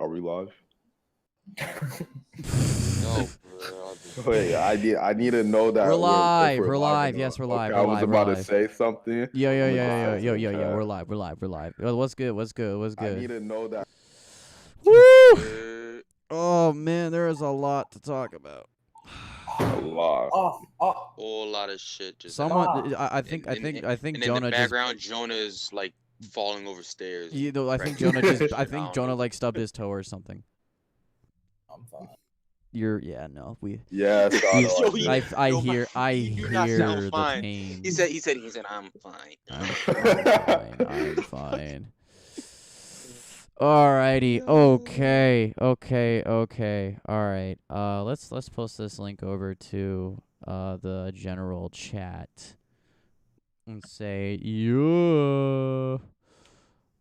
Are we live? No, Wait, I need to know that We're live. if We're or live. not. Yes, we're live. Okay, We're I was live. about We're to live. say something. Yeah. We're live. What's good? What's good? I need to know that. Woo! Oh man, there is a lot to talk about. A lot. whole lot of shit. Just Someone, I think and Jonah in the just. background, Jonah is like falling over stairs. You know, I think Right. Jonah just. I I think don't Jonah know. like stubbed his toe or something. I'm fine. Yeah, Yo, he- I yo, hear you do not sound the fine. pain. He said I'm fine. I'm fine. Alrighty. Okay. Alright. Let's post this link over to the general chat and say yeah.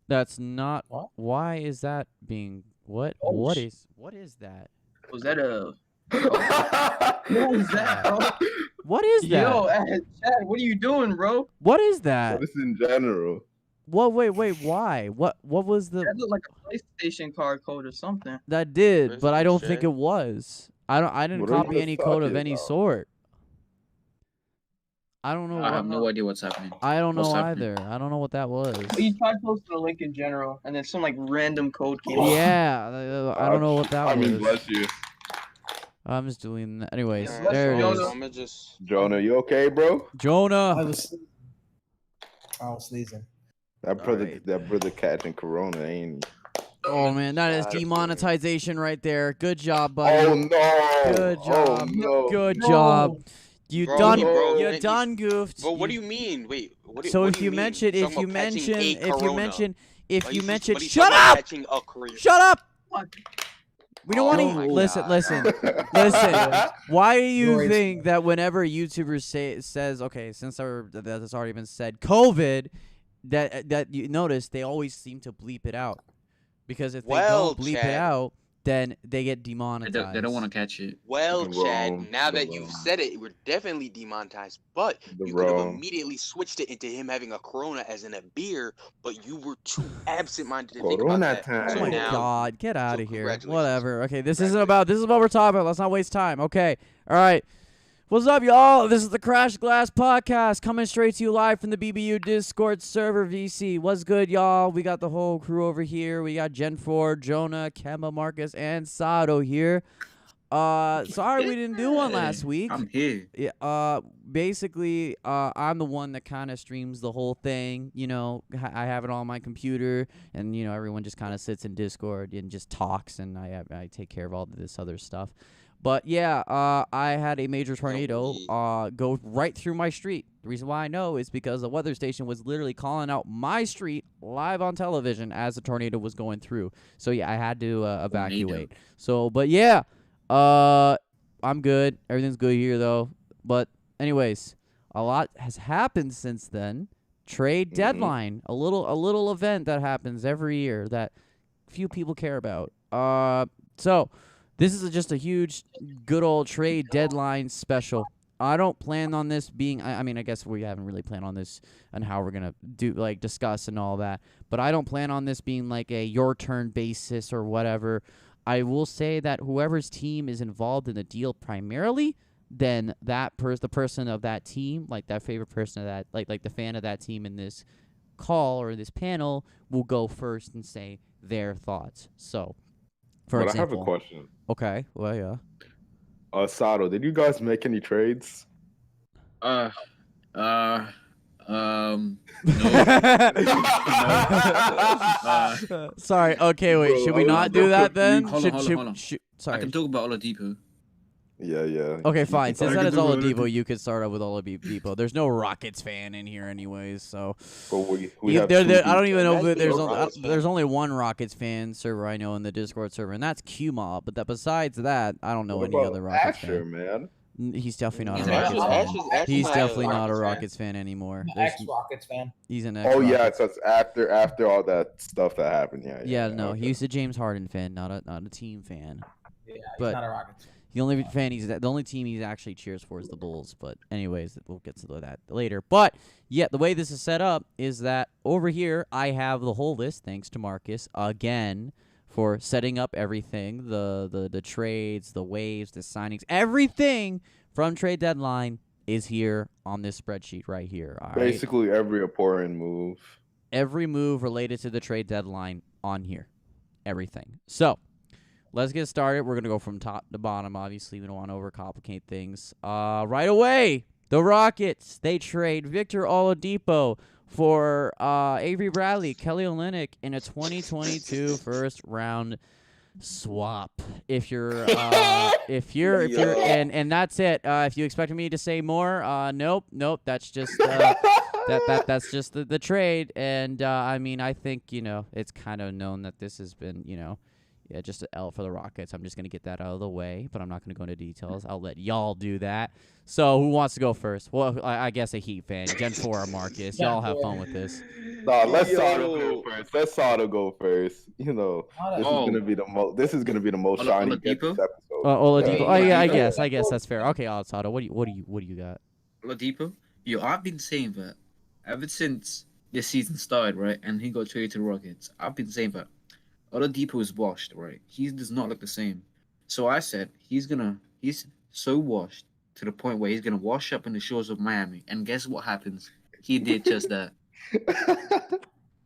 That's not. What? Why is that being what? Oh, What is that? Was that a? What was that, bro? What is that? Yo, Chad, what are you doing, bro? What is that? This in general. What? Wait. Why? What was the? That looked like a PlayStation card code or something. That did, Where's but the I don't think chat? it was. I didn't What are you copy guys any code of talking any about? sort. I don't know. I have no idea what's happening. I don't know What's happening? either. I don't know what that was. You tried posting a link in general, and then some like random code came up. Yeah, I don't know what that I mean, was. bless you, I'm just doing that. Anyways, Yeah, there it Jonah. is. I'm gonna just. Jonah. You okay, bro? Jonah. I was sneezing. That brother, Alright. that brother catching corona, ain't he? Oh man, that is demonetization right there. Good job, buddy. Oh no! Good Oh job. no! Good No. job. You Bro, done. bro, You man, done goofed. But what do you mean? Wait. What do, So what if do you mean? mention, You're if you talking about catching mention, a if you corona. mention, But if he's you just- mention, but he's shut talking about up! catching a corona. Shut up! What? We don't want Oh to my listen. God. Listen. Why do you Noise. think that whenever YouTubers says okay, since that's already been said, COVID, that you notice they always seem to bleep it out, because if they Well, don't bleep it Chad. out, then they get They demonetized. don't want to catch it. Well, The Chad, wrong- now the that you've wrong. said it, we're definitely demonetized. But The you could have wrong. immediately switched it into him having a corona as in a beer, but you were too absent-minded to think about Corona that. time. Oh So my now, God, get out so of here. congratulations. Whatever. Okay, this is what we're talking about. Let's not waste time. Okay. All right. What's up, y'all? This is the Crash Glass Podcast coming straight to you live from the BBU Discord server, VC. What's good, y'all? We got the whole crew over here. We got Gen 4, Jonah, Kemba, Marcus, and Sato here. Sorry we didn't do one last week. I'm here. Yeah, basically, I'm the one that kind of streams the whole thing. You know, I have it on my computer, and you know, everyone just kind of sits in Discord and just talks, and I take care of all of this other stuff. But yeah, I had a major tornado go right through my street. The reason why I know is because the weather station was literally calling out my street live on television as the tornado was going through. So yeah, I had to evacuate. So, but yeah. I'm good. Everything's good here though. But anyways, a lot has happened since then. Trade deadline, a little event that happens every year that few people care about. So this is just a huge, good old trade deadline special. I don't plan on this being. I mean, I guess we haven't really planned on this and how we're gonna discuss and all that. But I don't plan on this being like a your turn basis or whatever. I will say that whoever's team is involved in the deal primarily, then that the person of that team, like that favorite person of that, like the fan of that team in this call or this panel, will go first and say their thoughts. So, for example, I have a question. Okay, well, yeah. Sato, did you guys make any trades? No. Sorry. Okay, wait. Bro, Should we I not was do that confused. then? Hold on. I Sorry. can talk about Oladipo. Yeah. Okay, fine. Since I that can is talk about Oladipo, Oladipo. you could start off with Oladipo. There's no Rockets fan in here, anyways. So But we have I two don't even know if Imagine there's a Rockets fan. there's only one Rockets fan server I know in the Discord server, and that's QMob. But besides that, I don't know What any about other Rockets Asher, fan. man? He's definitely not He's a an Rockets Asher's- fan. He's not definitely not a fan. Rockets fan anymore. I'm an There's- ex-Rockets fan. He's an ex. Oh yeah, so it's after all that stuff that happened. Yeah, no, okay. he's a James Harden fan, not a team fan. Yeah, he's But- not a Rockets fan. The only team he actually cheers for is the Bulls. But anyways, we'll get to that later. But yeah, the way this is set up is that over here I have the whole list, thanks to Marcus again, for setting up everything, the trades, the waves, the signings, everything from trade deadline is here on this spreadsheet right here. All right. Basically, every important move. Every move related to the trade deadline on here. Everything. So let's get started. We're gonna go from top to bottom. Obviously, we don't want to overcomplicate things. Right away, the Rockets, they trade Victor Oladipo for Avery Bradley, Kelly Olynyk in a 2022 first round swap. If you're and that's it. If you expected me to say more, nope. That's just that's just the trade. And I mean, I think it's kind of known that this has been just an L for the Rockets. I'm just gonna get that out of the way, but I'm not gonna go into details. I'll let y'all do that. So who wants to go first? Well, I guess a Heat fan. Gen 4 Marcus. Y'all have fun with this. Nah, let Sato go first. Let Sato go first. This is gonna be the most. This is gonna be the most shiny get this episode. Oladipo. Oh yeah, I guess that's fair. Okay, Sato. What do you got? Oladipo? Yo, I've been saying that ever since this season started, right? And he got traded to the Rockets. I've been saying that Oladipo is washed, right? He does not look the same. So I said he's so washed to the point where he's gonna wash up in the shores of Miami. And guess what happens? He did just that.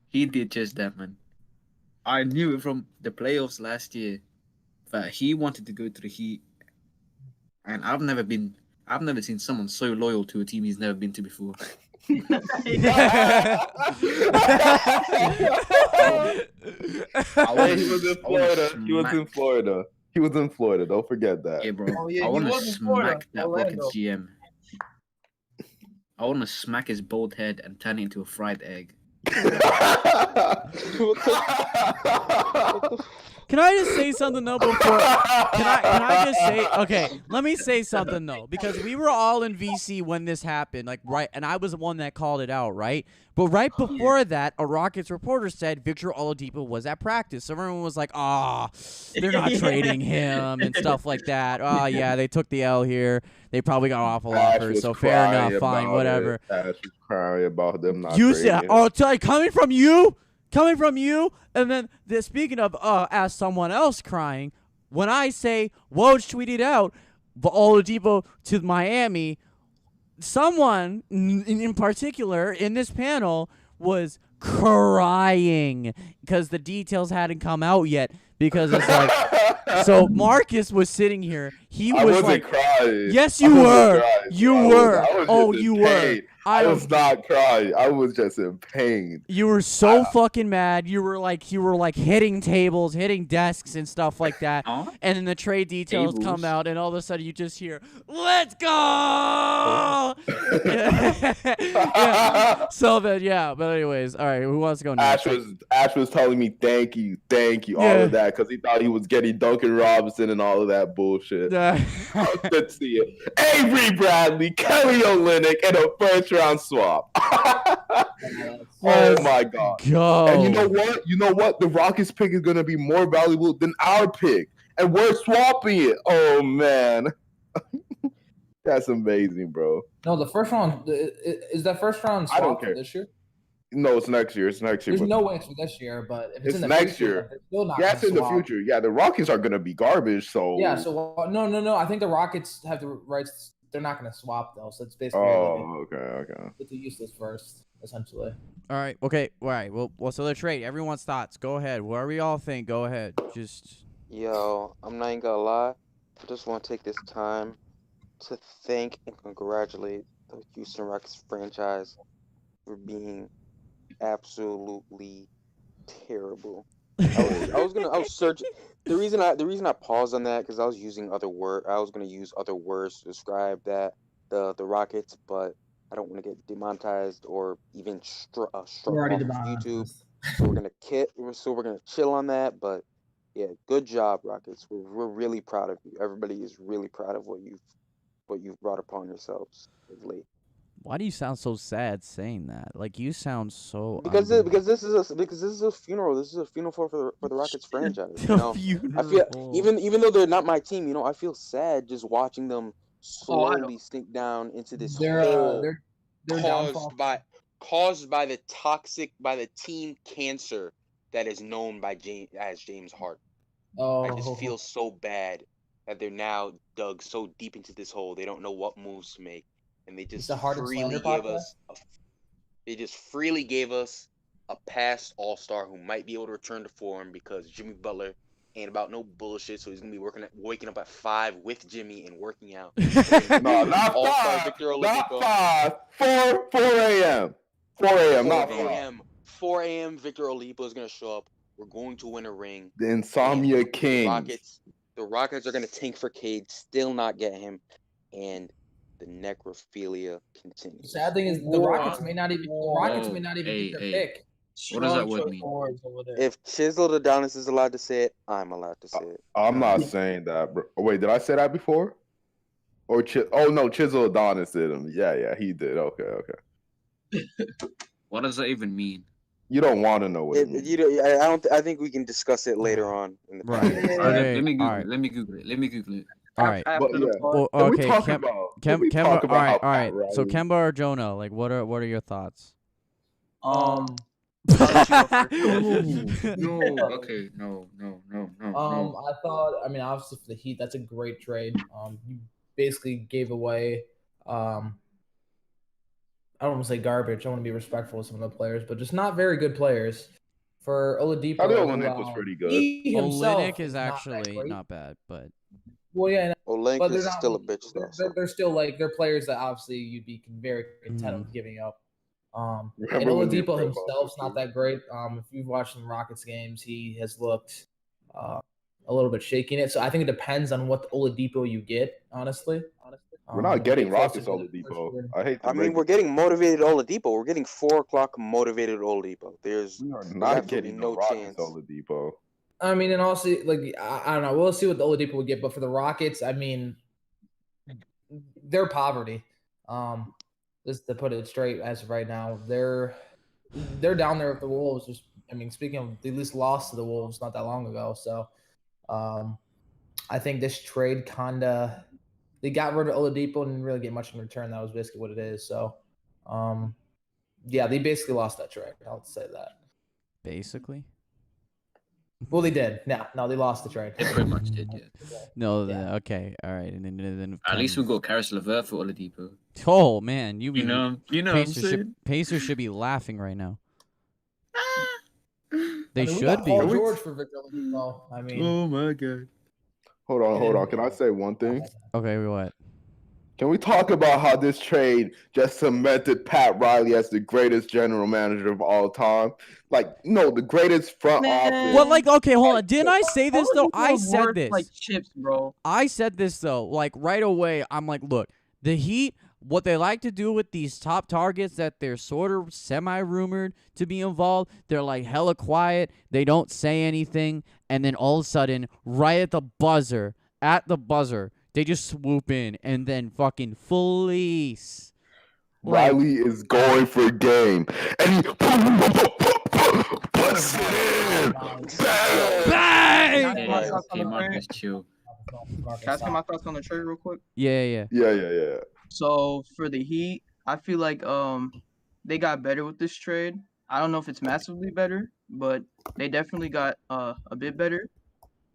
He did just that, man. I knew it from the playoffs last year that he wanted to go to the Heat. And I've never seen someone so loyal to a team he's never been to before. He was in Florida. Don't forget that. Yeah, bro. Oh, yeah, I want to he was in Florida, smack that Orlando. Rockets GM. I want to smack his bald head and turn it into a fried egg. Can I just say something though before? Can I just say? Okay, let me say something though, because we were all in VC when this happened, right? And I was the one that called it out, right? But right before that, a Rockets reporter said Victor Oladipo was at practice. So everyone was like, they're not trading him and stuff like that. Oh yeah, they took the L here. They probably got awful offers. So fair enough, fine, whatever. Ash was crying about them not. You said, I'll tell you, coming from you, and then speaking of as someone else crying, when I say Woj tweeted out Oladipo to Miami, someone in particular in this panel was crying because the details hadn't come out yet. Because it's like, so Marcus was sitting here. He was like, crying. Yes, you were. You were. You were. I was not crying. I was just in pain. You were so fucking mad. You were like hitting tables, hitting desks and stuff like that. And then the trade details come out, and all of a sudden you just hear, "Let's go!" yeah. So then, but anyways, all right. Who wants to go next? Ash was telling me thank you, all of that, because he thought he was getting Duncan Robinson and all of that bullshit. Let's see it. Avery Bradley, Kelly Olynyk, and a first-round swap. Oh my god! And you know what? The Rockets pick is gonna be more valuable than our pick, and we're swapping it. Oh man, that's amazing, bro. No, the first round is that first round swap I don't care. for this year. No, it's next year. There's no way it's for this year, but if it's in the next future, year. it's still not. Yeah, it's in the future. Yeah, the Rockets are gonna be garbage. So yeah, so no. I think the Rockets have the rights. They're not going to swap though, so it's basically. Okay. It's a useless first, essentially. All right. Okay. All right. Well, so the trade. Everyone's thoughts. Go ahead. Whatever y'all think. Go ahead. Just. Yo, I'm not even gonna lie. I just want to take this time to thank and congratulate the Houston Rockets franchise for being absolutely terrible. I was searching. The reason I paused on that because I was using other words. I was gonna use other words to describe that the Rockets, but I don't want to get demonetized or even struck off YouTube. So we're gonna chill on that. But yeah, good job, Rockets. We're really proud of you. Everybody is really proud of what you've brought upon yourselves of late. Why do you sound so sad saying that? Like you sound so because this is a funeral. This is a funeral for the Rockets franchise. You know? I feel even though they're not my team, I feel sad just watching them slowly sink down into this hole they're caused by the team cancer that is known by James Harden. Oh, I just feel so bad that they're now dug so deep into this hole. They don't know what moves to make, and they just the Harden freely slander gave podcast? us a past All-Star who might be able to return to form because Jimmy Butler ain't about no bullshit. So he's gonna be waking up at 5 with Jimmy and working out. No, not All-Star 5. Victor Not Oladipo. 5. 4 a.m. 4 a.m. Not 5. 4 a.m. 4 a.m. Victor Oladipo is gonna show up. We're going to win a ring. The Insomnia And Kings. The Rockets are gonna tank for Cade, still not get him, and the necrophilia continues. The sad thing is the Rockets may not even get their pick. What does that word mean? If Chiseled Adonis is allowed to say it, I'm allowed to say it. I'm not saying that, bro. Wait, did I say that before? Or oh no, Chisel Adonis did him. Yeah, he did. Okay. What does that even mean? You don't want to know what it means. I think we can discuss it later on in the Right. podcast. Okay, Let me Google alright. it. Let me Google it. All right. But yeah, Well, can we okay, talk Kemba. about? Can we Kemba. talk All about right. how All right. Pat So Riley- Kemba or Jonah, like, what are your thoughts? No. Okay. No. I thought. I mean, obviously for the Heat, that's a great trade. You basically gave away. I don't want to say garbage. I want to be respectful of some of the players, but just not very good players. For Oladipo, I think Olenek was pretty good. He himself Olenek is not that actually great. not bad, but Well, yeah, Olenka but they're is not still a bitch though. So. They're still like they're players that obviously you'd be very content with giving up. And Remember when you Oladipo wrote about himself's this, not too? that great. If you've watched some Rockets games, he has looked a little bit shaky in it. So I think it depends on what Oladipo you get. Honestly, We're not getting Rockets closer to Oladipo. the first I hate to I mean, break we're it. getting motivated Oladipo. We're getting 4 o'clock motivated Oladipo. There's We are there's not absolutely getting no the Rockets chance. Oladipo. I mean, and also like I don't know. We'll see what the Oladipo would get, but for the Rockets, I mean, they're poverty. Just to put it straight, as of right now, they're down there with the Wolves. Just, I mean, speaking of, they at least lost to the Wolves not that long ago. So, I think this trade kinda they got rid of Oladipo and didn't really get much in return. That was basically what it is. So, yeah, they basically lost that trade. I'll say that. basically. Well, they did. No, they lost the trade. They pretty much did, yeah. No, Yeah. Okay, all right, and then At least we got Karis LeVert for Oladipo. Oh man, You know what I'm saying? Pacers should be laughing right now. They I mean, we should got be. Paul George for Victor Oladipo. I mean, Oh my god. Hold on. Can I say one thing? Okay, what? Can we talk about how this trade just cemented Pat Riley as the greatest general manager of all time? Like, no, the greatest front office. Well, like, okay, hold on. Didn't I say this though? I said worth, this. like chips, bro. I said this though. Like right away, I'm like, look, the Heat. What they like to do with these top targets that they're sort of semi-rumored to be involved, they're like hella quiet. They don't say anything, and then all of a sudden, right at the buzzer, they just swoop in and then fucking fleece. Riley is going for game, and he puts it in. Bang! Bang! Okay, Marcus, chill. Can I say my thoughts on the trade real quick? Yeah. Yeah. So for the Heat, I feel like they got better with this trade. I don't know if it's massively better, but they definitely got a bit better.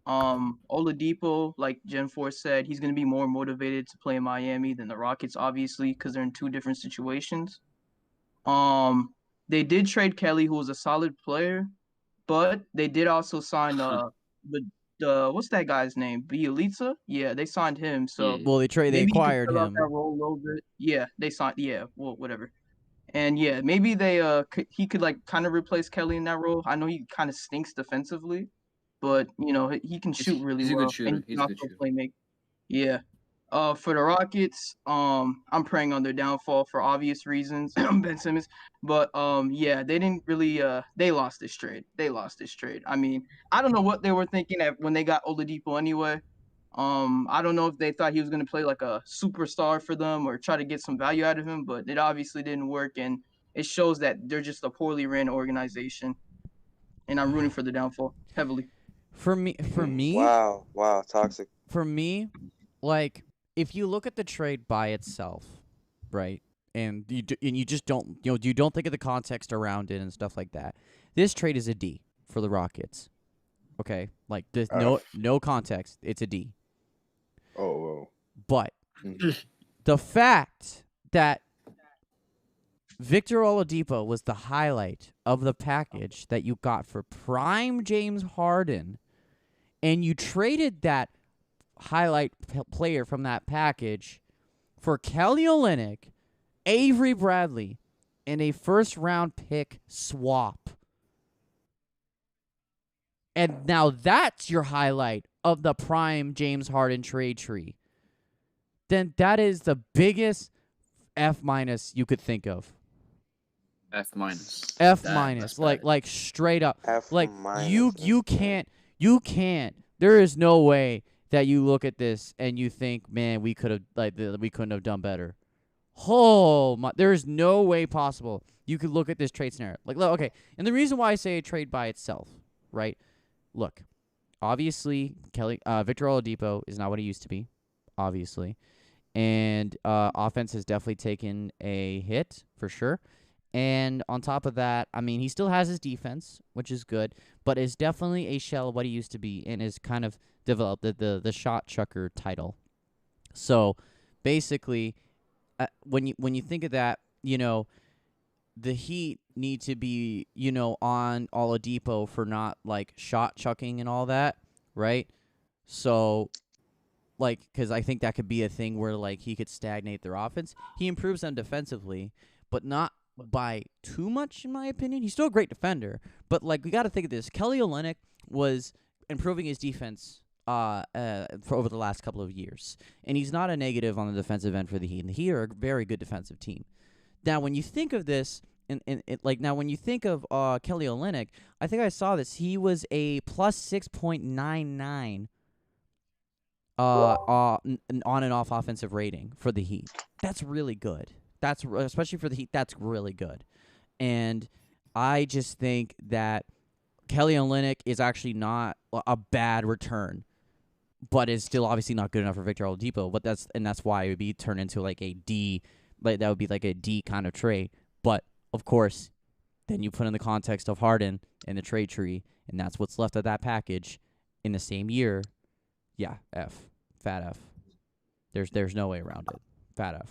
Oladipo, like Gen 4 said, he's gonna be more motivated to play in Miami than the Rockets, obviously, because they're in two different situations. They did trade Kelly, who was a solid player, but they did also sign the what's that guy's name? Bielitsa? Yeah, they signed him. So Well, they maybe he could acquired fill out him. that role a little bit. Yeah, they signed. Yeah, well, whatever. And yeah, maybe he could like kind of replace Kelly in that role. I know he kind of stinks defensively, but you know he can shoot really He's a well. good shooter. And he He's can a good also shooter. play make. Yeah. For the Rockets, I'm praying on their downfall for obvious reasons, Ben Simmons. But yeah, they didn't really they lost this trade. I mean, I don't know what they were thinking when they got Oladipo anyway. I don't know if they thought he was gonna play like a superstar for them or try to get some value out of him, but it obviously didn't work, and it shows that they're just a poorly ran organization. And I'm rooting for the downfall heavily. For me, Wow, toxic. For me, like if you look at the trade by itself, right, and you just don't, you don't think of the context around it and stuff like that. This trade is a D for the Rockets. Okay, like there's F. no context. It's a D. Oh, But well. the fact that Victor Oladipo was the highlight of the package that you got for prime James Harden, and you traded that highlight player from that package for Kelly Olynyk, Avery Bradley, and a first-round pick swap. And now that's your highlight of the prime James Harden trade tree. Then that is the biggest F- you could think of. F-. F-, That's like straight up. F Like minus you can't. There is no way that you look at this and you think, man, we couldn't have done better. Oh my! There is no way possible you could look at this trade scenario. Like, okay, and the reason why I say a trade by itself, right? Look, obviously, Victor Oladipo is not what he used to be, obviously, and offense has definitely taken a hit for sure. And on top of that, I mean, he still has his defense, which is good, but is definitely a shell of what he used to be, and is kind of developed the shot chucker title. So, basically, when you think of that, the Heat need to be, on Oladipo for not, like, shot chucking and all that, right? So, like, because I think that could be a thing where, like, he could stagnate their offense. He improves them defensively, but not by too much, in my opinion. He's still a great defender, but, like, we got to think of this. Kelly Olynyk was improving his defense for over the last couple of years, and he's not a negative on the defensive end for the Heat, and the Heat are a very good defensive team. Now, when you think of this, when you think of Kelly Olynyk, I think I saw this. He was a plus 6.99 on and off offensive rating for the Heat. That's really good. Especially for the Heat, that's really good. And I just think that Kelly Olynyk is actually not a bad return, but is still obviously not good enough for Victor Oladipo. But that's why it would be turned into like a D, like that would be like a D kind of trade. But of course, then you put in the context of Harden and the trade tree, and that's what's left of that package in the same year. Yeah, F, fat F. There's no way around it, fat F,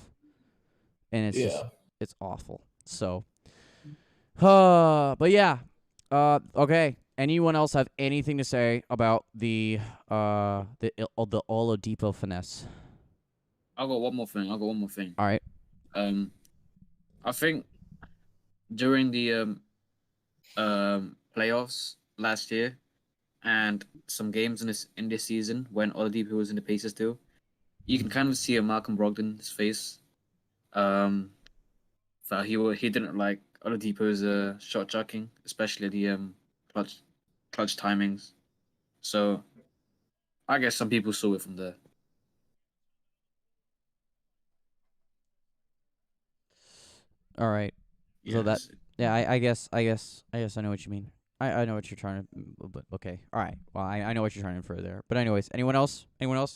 and it's just it's awful. So, but yeah, okay. Anyone else have anything to say about the Oladipo finesse? I got one more thing. All right. I think during the playoffs last year and some games in this season when Oladipo was in the Pacers too, you can kind of see a Malcolm Brogdon's face. That he didn't like Oladipo's shot chucking, especially the clutch timings. So I guess some people saw it from there. All right. So Yes. I guess I know what you mean. I know what you're trying to, but okay. All right. Well, I know what you're trying to infer there. But anyways, anyone else?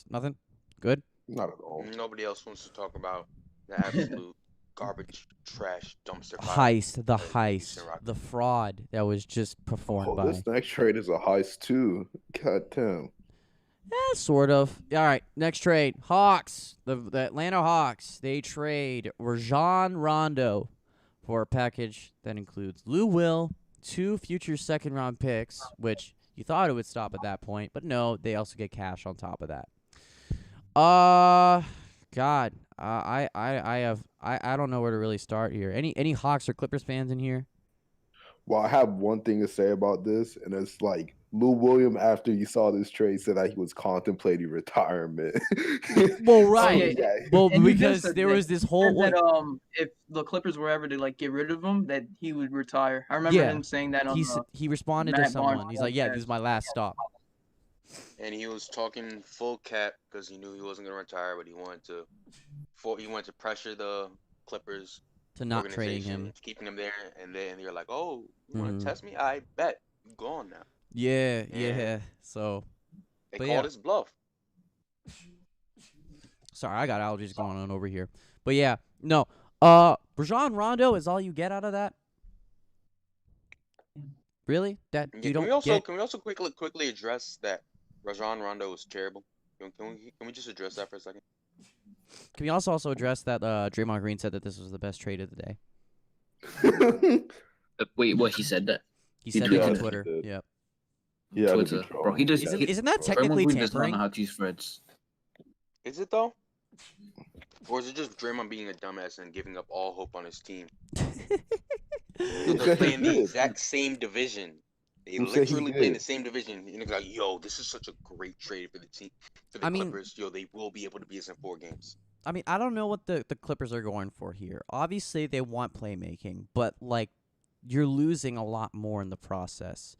Nothing? Good? Not at all. Nobody else wants to talk about the absolute garbage, trash, dumpster Heist, the Houston heist, Rockets. the fraud that was just performed by. This next trade is a heist too. God damn. Sort of. All right, next trade. Hawks, the Atlanta Hawks, they trade Rajon Rondo for a package that includes Lou Will, 2 future second-round picks, which you thought it would stop at that point, but no, they also get cash on top of that. God, I don't know where to really start here. Any Hawks or Clippers fans in here? Well, I have one thing to say about this, and it's like Lou Williams, after you saw this trade, said that he was contemplating retirement. Well, right. yeah. Well, And he because just said there that- was this whole that if the Clippers were ever to like get rid of him, that he would retire. I remember him saying that on he responded to Matt someone. Barnes He's like, "Yeah, podcast. this is my last stop." And he was talking full cap because he knew he wasn't gonna retire, but he wanted to pressure the Clippers To not trading organization, him. keeping him there, and then you're like, oh, you want Mhm. to test me? I bet. You gone now. Yeah. So, They But called yeah. his bluff. sorry, I got allergies going on over here. But yeah, no. Rajon Rondo is all you get out of that. Really? That Yeah, you don't get? can we also quickly address that Rajon Rondo was terrible? Can we just address that for a second? Can we also address that Draymond Green said that this was the best trade of the day? Wait, what he said that? He He said that on tweeted. Twitter. Did. Yep. Yeah, to be Twitter, trolled. bro. He does. Yeah. Isn't that Draymond technically Green does not know tampering? how to use threads. Is it though? Or is it just Draymond being a dumbass and giving up all hope on his team? Who They're said he playing the did? exact same division. They Who said he literally play in did? the same division. And they're like, yo, this is such a great trade for the team, for the I mean- Clippers. Yo, they will be able to beat us in 4 games. I mean, I don't know what the Clippers are going for here. Obviously, they want playmaking, but like, you're losing a lot more in the process.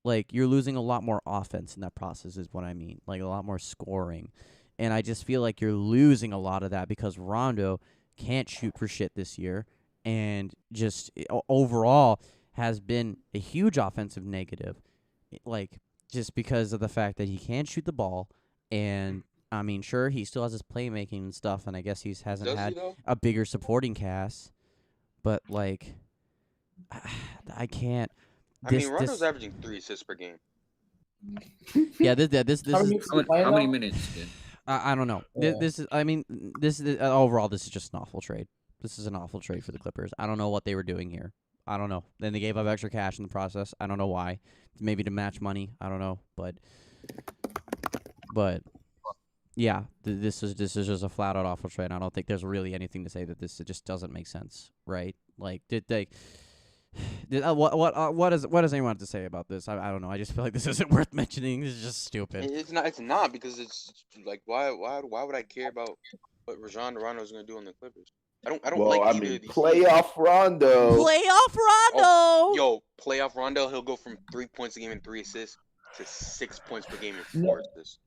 Like, you're losing a lot more offense in that process, is what I mean. Like, a lot more scoring. And I just feel like you're losing a lot of that because Rondo can't shoot for shit this year, and just overall has been a huge offensive negative. Like, just because of the fact that he can't shoot the ball, and I mean, sure, he still has his playmaking and stuff, and I guess he hasn't Does he had though? a bigger supporting cast, but like, I can't. I mean, Rondo's averaging 3 assists per game. Yeah, this How is. many minutes is he playing How many now? minutes? Then? I don't know. Yeah. This is. I mean, this is overall. This is just an awful trade. This is an awful trade for the Clippers. I don't know what they were doing here. I don't know. Then they gave up extra cash in the process. I don't know why. Maybe to match money. I don't know. But yeah, this is just a flat out awful trade. I don't think there's really anything to say that this just doesn't make sense, right? Like, did they? What does anyone have to say about this? I don't know. I just feel like this isn't worth mentioning. This is just stupid. It's not. It's not because it's like why would I care about what Rajon Rondo is going to do on the Clippers? I don't Well, like I either mean, of these. playoff Rondo. Playoff Rondo. Yo, playoff Rondo, he'll go from 3 points a game and 3 assists to 6 points per game and 4 assists.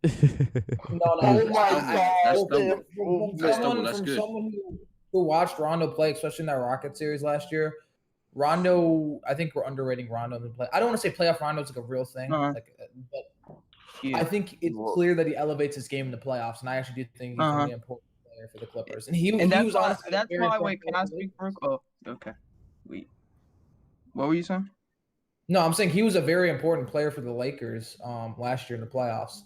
No, Oh my That's God! double. From That's someone, double. That's from good. someone who watched Rondo play, especially in that Rocket series last year, Rondo, I think we're underrating Rondo in the play. I don't want to say playoff Rondo is like a real thing, Uh-huh. but Yeah. I think it's clear that he elevates his game in the playoffs, and I actually do think he's a really important player for the Clippers. And he And that's was why. honestly a That's very why. important Wait, can player I for the speak Lakers. for? Oh, okay. Wait. What were you saying? No, I'm saying he was a very important player for the Lakers last year in the playoffs.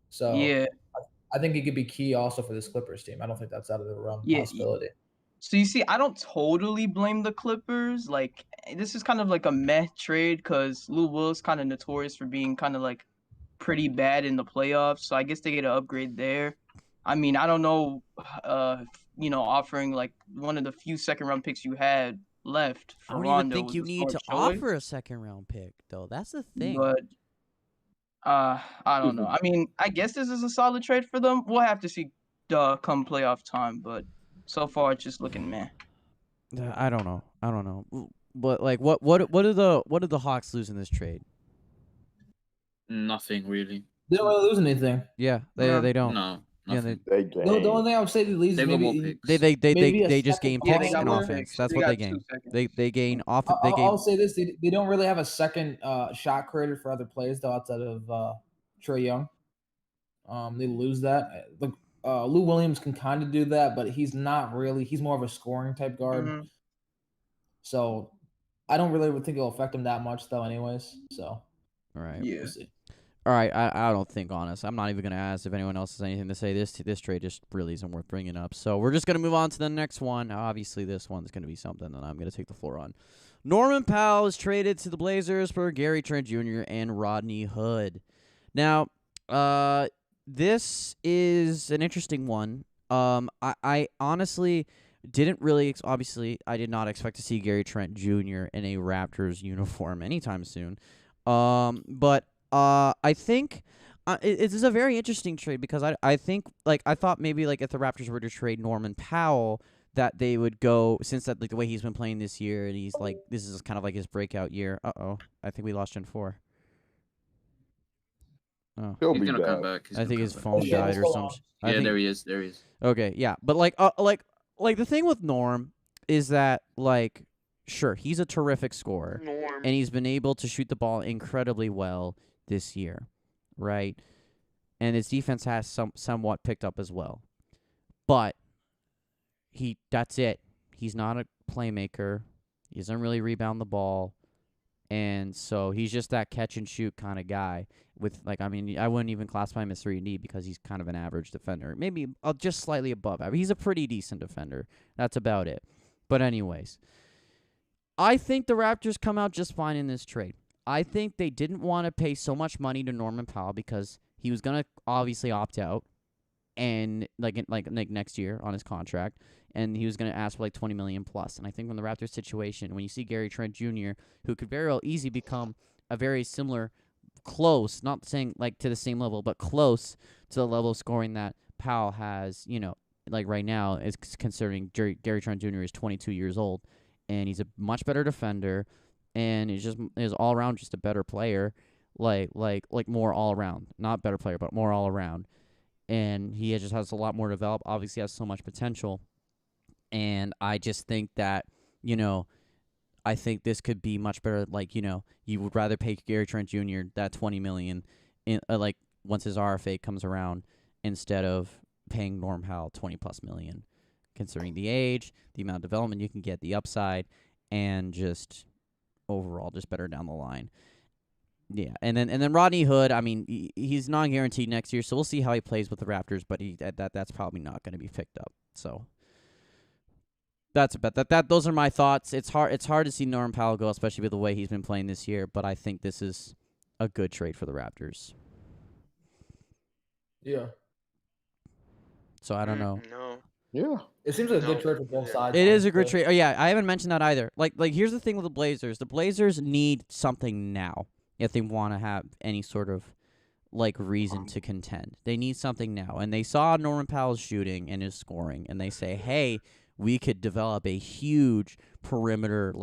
So Yeah. I think he could be key also for this Clippers team. I don't think that's out of the realm of Yeah. possibility. So you see, I don't totally blame the Clippers. Like, this is kind of like a meh trade because Lou Will's kind of notorious for being kind of like pretty bad in the playoffs. So I guess they get an upgrade there. I mean, I don't know, offering like one of the few second round picks you had left I for don't Rondo even think was you a need to smart choice, offer a second round pick, though. That's the thing. but I don't know. I mean, I guess this is a solid trade for them. We'll have to see come playoff time, but so far it's just looking meh. I don't know. But like, what do the Hawks lose in this trade? Nothing really. They don't really lose anything. Yeah, No. they don't. No. Yeah, Nothing. They The only thing I would say they lose They is got more maybe picks. maybe a They just second gain ball picks got and more offense. picks. That's They what they got 2 gain. seconds. They gain off. They I'll gain. say this: they don't really have a second shot creator for other players though outside of Trey Young. They lose that. Look, Lou Williams can kind of do that, but he's not really. He's more of a scoring type guard. Mhm. So I don't really think it'll affect him that much though, anyways. So All right. Yeah. we'll see. All right. I don't think, honest. I'm not even gonna ask if anyone else has anything to say. This trade just really isn't worth bringing up. So we're just gonna move on to the next one. Obviously, this one's gonna be something that I'm gonna take the floor on. Norman Powell is traded to the Blazers for Gary Trent Jr. and Rodney Hood. Now, this is an interesting one. I honestly didn't really obviously I did not expect to see Gary Trent Jr. in a Raptors uniform anytime soon. But I think it is a very interesting trade because I think I thought maybe if the Raptors were to trade Norman Powell that they would go since that the way he's been playing this year and he's this is kind of his breakout year. I think we lost Gen 4. Oh. He'll He's be gonna back. come back. I think his back. phone Yeah, died or what's some. going on? I Yeah, think, there he is. There he is. okay, yeah, but the thing with Norm is that sure he's a terrific scorer Norm. and he's been able to shoot the ball incredibly well this year, right? And his defense has somewhat picked up as well, but that's it. He's not a playmaker. He doesn't really rebound the ball, And so he's just that catch and shoot kind of guy. With I wouldn't even classify him as 3-and-D because he's kind of an average defender, maybe just slightly above average. He's a pretty decent defender. That's about it. But anyways, I think the Raptors come out just fine in this trade. I think they didn't want to pay so much money to Norman Powell because he was gonna obviously opt out, and like next year on his contract, and he was gonna ask for like $20 million plus. And I think from the Raptors situation, when you see Gary Trent Jr., who could very well easily become a very similar, close, not saying like to the same level, but close to the level of scoring that Powell has, like right now, is considering Gary Trent Jr. is 22 years old, and he's a much better defender, and is all around just a better player, like more all around, not better player, but more all around, and he just has a lot more to develop. Obviously, has so much potential, and I just think that I think this could be much better. You would rather pay Gary Trent Jr. that $20 million in once his RFA comes around, instead of paying Norm Powell $20+ million, considering the age, the amount of development you can get, the upside, and just overall just better down the line. Yeah, and then Rodney Hood. I mean, he's non-guaranteed next year, so we'll see how he plays with the Raptors. But that's probably not going to be picked up. So. That's about that. Those are my thoughts. It's hard to see Norman Powell go, especially with the way he's been playing this year. But I think this is a good trade for the Raptors. Yeah. So I don't know. No. Yeah. It seems like a good trade for both sides. It is a good trade. Oh yeah, I haven't mentioned that either. Like here's the thing with the Blazers. The Blazers need something now if they want to have any sort of reason to contend. They need something now, and they saw Norman Powell's shooting and his scoring, and they say, hey, we could develop a huge perimeter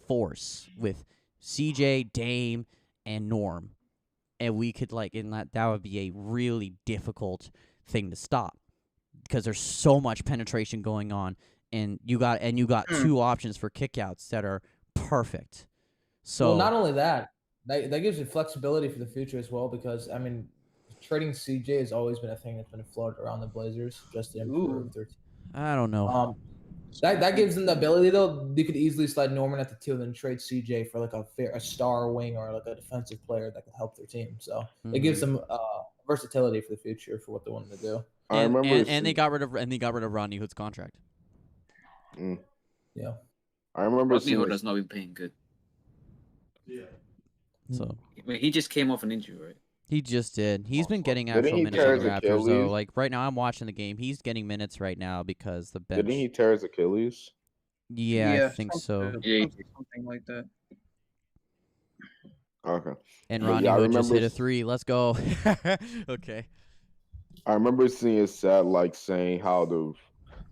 force with CJ, Dame, and Norm, and we could and that would be a really difficult thing to stop because there's so much penetration going on, and you got two options for kickouts that are perfect. So not only that gives you flexibility for the future as well, because trading CJ has always been a thing that's been floated around the Blazers just to improve their team. I don't know. That gives them the ability, though. They could easily slide Norman at the 2 and then trade CJ for a star wing or a defensive player that could help their team. So it gives them versatility for the future for what they wanted to do. I remember, and they got rid of Rodney Hood's contract. Yeah, I remember. Rodney Hood has not been playing good. Yeah. So he just came off an injury, right? He just did. He's been getting actual minutes on the Raptors, though. Right now, I'm watching the game. He's getting minutes right now because the bench. Didn't he tear his Achilles? Yeah, I think so. Yeah, something like that. Okay. And Rodney Hood just hit a 3. Let's go. Okay. I remember seeing a stat saying how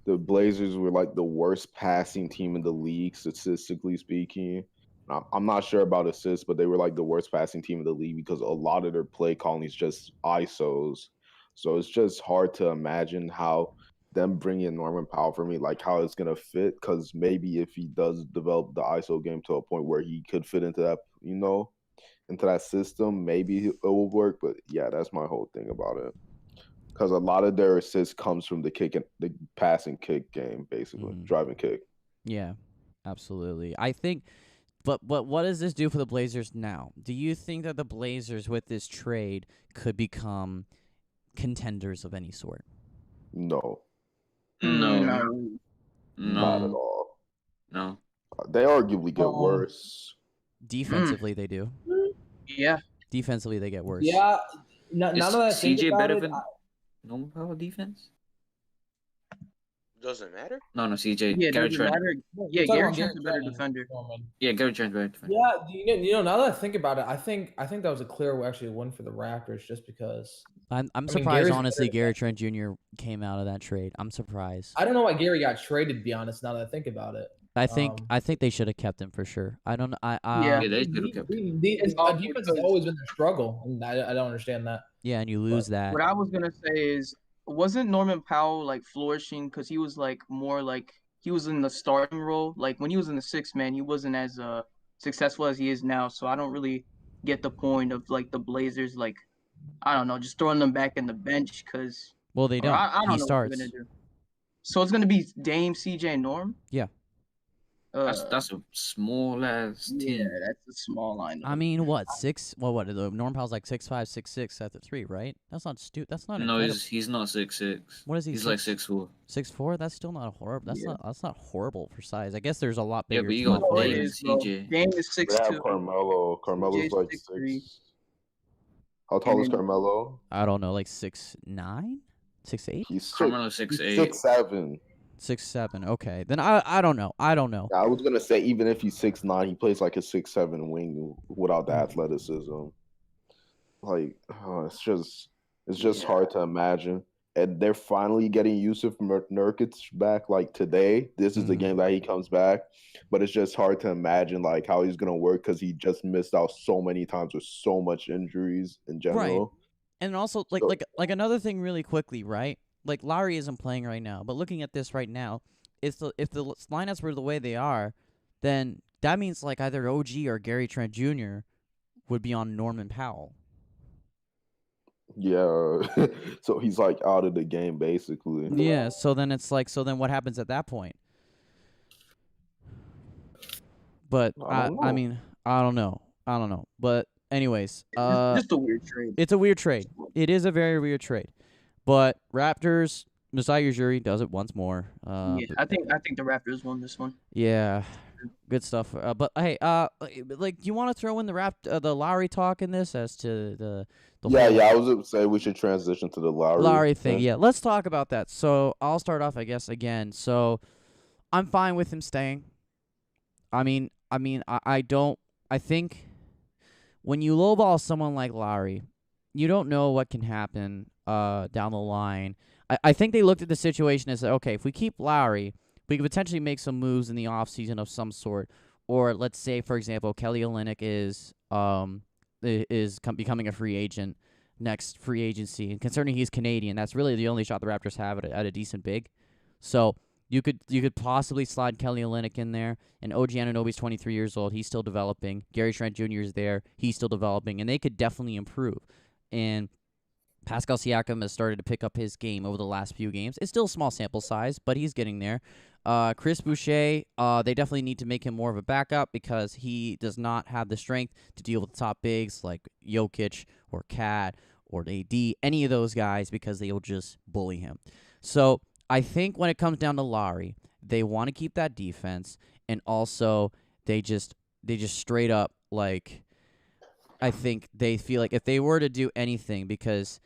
the Blazers were the worst passing team in the league, statistically speaking. I'm not sure about assists, but they were the worst passing team in the league because a lot of their play calling is just ISOs. So it's just hard to imagine how them bringing in Norman Powell for me, how it's going to fit. Because maybe if he does develop the ISO game to a point where he could fit into that, into that system, maybe it will work. But yeah, that's my whole thing about it. Because a lot of their assists comes from the passing kick game, basically, driving kick. Yeah, absolutely. I think. But what does this do for the Blazers now? Do you think that the Blazers with this trade could become contenders of any sort? No. Not Not at all. No. They arguably get worse. Defensively, they do. Yeah. Defensively, they get worse. Yeah. None of that. CJ better than Norman Powell defense? Doesn't matter. No, CJ. Yeah, Gary doesn't Trent. matter. Yeah, Gary Trent's a better defender. Yeah, Gary Trent's better defender. Yeah, now that I think about it, I think that was a clear win for the Raptors, just because. I'm surprised, honestly, Gary Trent Jr. came out of that trade. I'm surprised. I don't know why Gary got traded, to be honest. Now that I think about it, I think they should have kept him for sure. I don't know. Yeah, they should have kept him. Defense has always been their struggle, and I don't understand that. Yeah, and you lose that. What I was gonna say is, wasn't Norman Powell flourishing because he was more he was in the starting role? When he was in the 6th man, he wasn't as successful as he is now. So I don't really get the point of the Blazers I don't know, just throwing them back in the bench because they don't. I don't he know starts. what they're gonna do. So it's gonna be Dame, CJ, and Norm. Yeah. That's a small ass team. Yeah, that's a small lineup. I mean, what 6? Well, what the Norm Powell's like 6'5", 6'6" at the 3, right? That's not That's not No, incredible. he's not 6'6". What is he? He's like 6'4". 6'4". That's still not horrible. Yeah. That's not horrible for size. I guess there's a lot Yeah, bigger. but you small got No, it Dame forwards. and is, bro. CJ. Dame is They have 6'2". Carmelo. Carmelo's CJ's like 6'3". 6. How tall is then- Carmelo? I don't know, like 6'9", 6'8", He's Carmelo he's 6'8". 6'7". 6'7". Okay, then I don't know. I don't know. Yeah, I was gonna say even if he's 6'9", he plays like a 6'7" wing without the athleticism. Like it's just hard to imagine. And they're finally getting Yusuf Nurkic back. Like today, this is the game that he comes back. But it's just hard to imagine like how he's gonna work because he just missed out so many times with so much injuries in general. And also, like another thing, really quickly, right? Like Lowry isn't playing right now, but looking at this right now, if the lineups were the way they are, then that means like either OG or Gary Trent Jr. would be on Norman Powell. Yeah, so he's like out of the game basically. Yeah. So then it's like, so then what happens at that point? But I mean, I don't know. But anyways, just a weird trade. it's a weird trade. It is a very weird trade. But Raptors, Masai Ujiri does it once more. Yeah, I think the Raptors won this one. Yeah, good stuff. But hey, like, do you want to throw in the Lowry talk in this as to the whole I was gonna say we should transition to the Lowry thing? Yeah, let's talk about that. So I'll start off, I guess, again. So I'm fine with him staying. I mean, I don't. I think when you lowball someone like Lowry, you don't know what can happen down the line. I think they looked at the situation and said, okay, if we keep Lowry, we could potentially make some moves in the offseason of some sort. Or let's say, for example, Kelly Olynyk is becoming a free agent next free agency. And concerning he's Canadian, that's really the only shot the Raptors have at a decent big. So you could possibly slide Kelly Olynyk in there. And OG Anunoby's 23 years old. He's still developing. Gary Trent Jr. is there. He's still developing. And they could definitely improve. And Pascal Siakam has started to pick up his game over the last few games. It's still a small sample size, but he's getting there. Chris Boucher, they definitely need to make him more of a backup because he does not have the strength to deal with the top bigs like Jokic or Kat or AD, any of those guys, because they'll just bully him. So I think when it comes down to Lowry, they want to keep that defense, and also they just straight up, like, I think they feel like if they were to do anything, because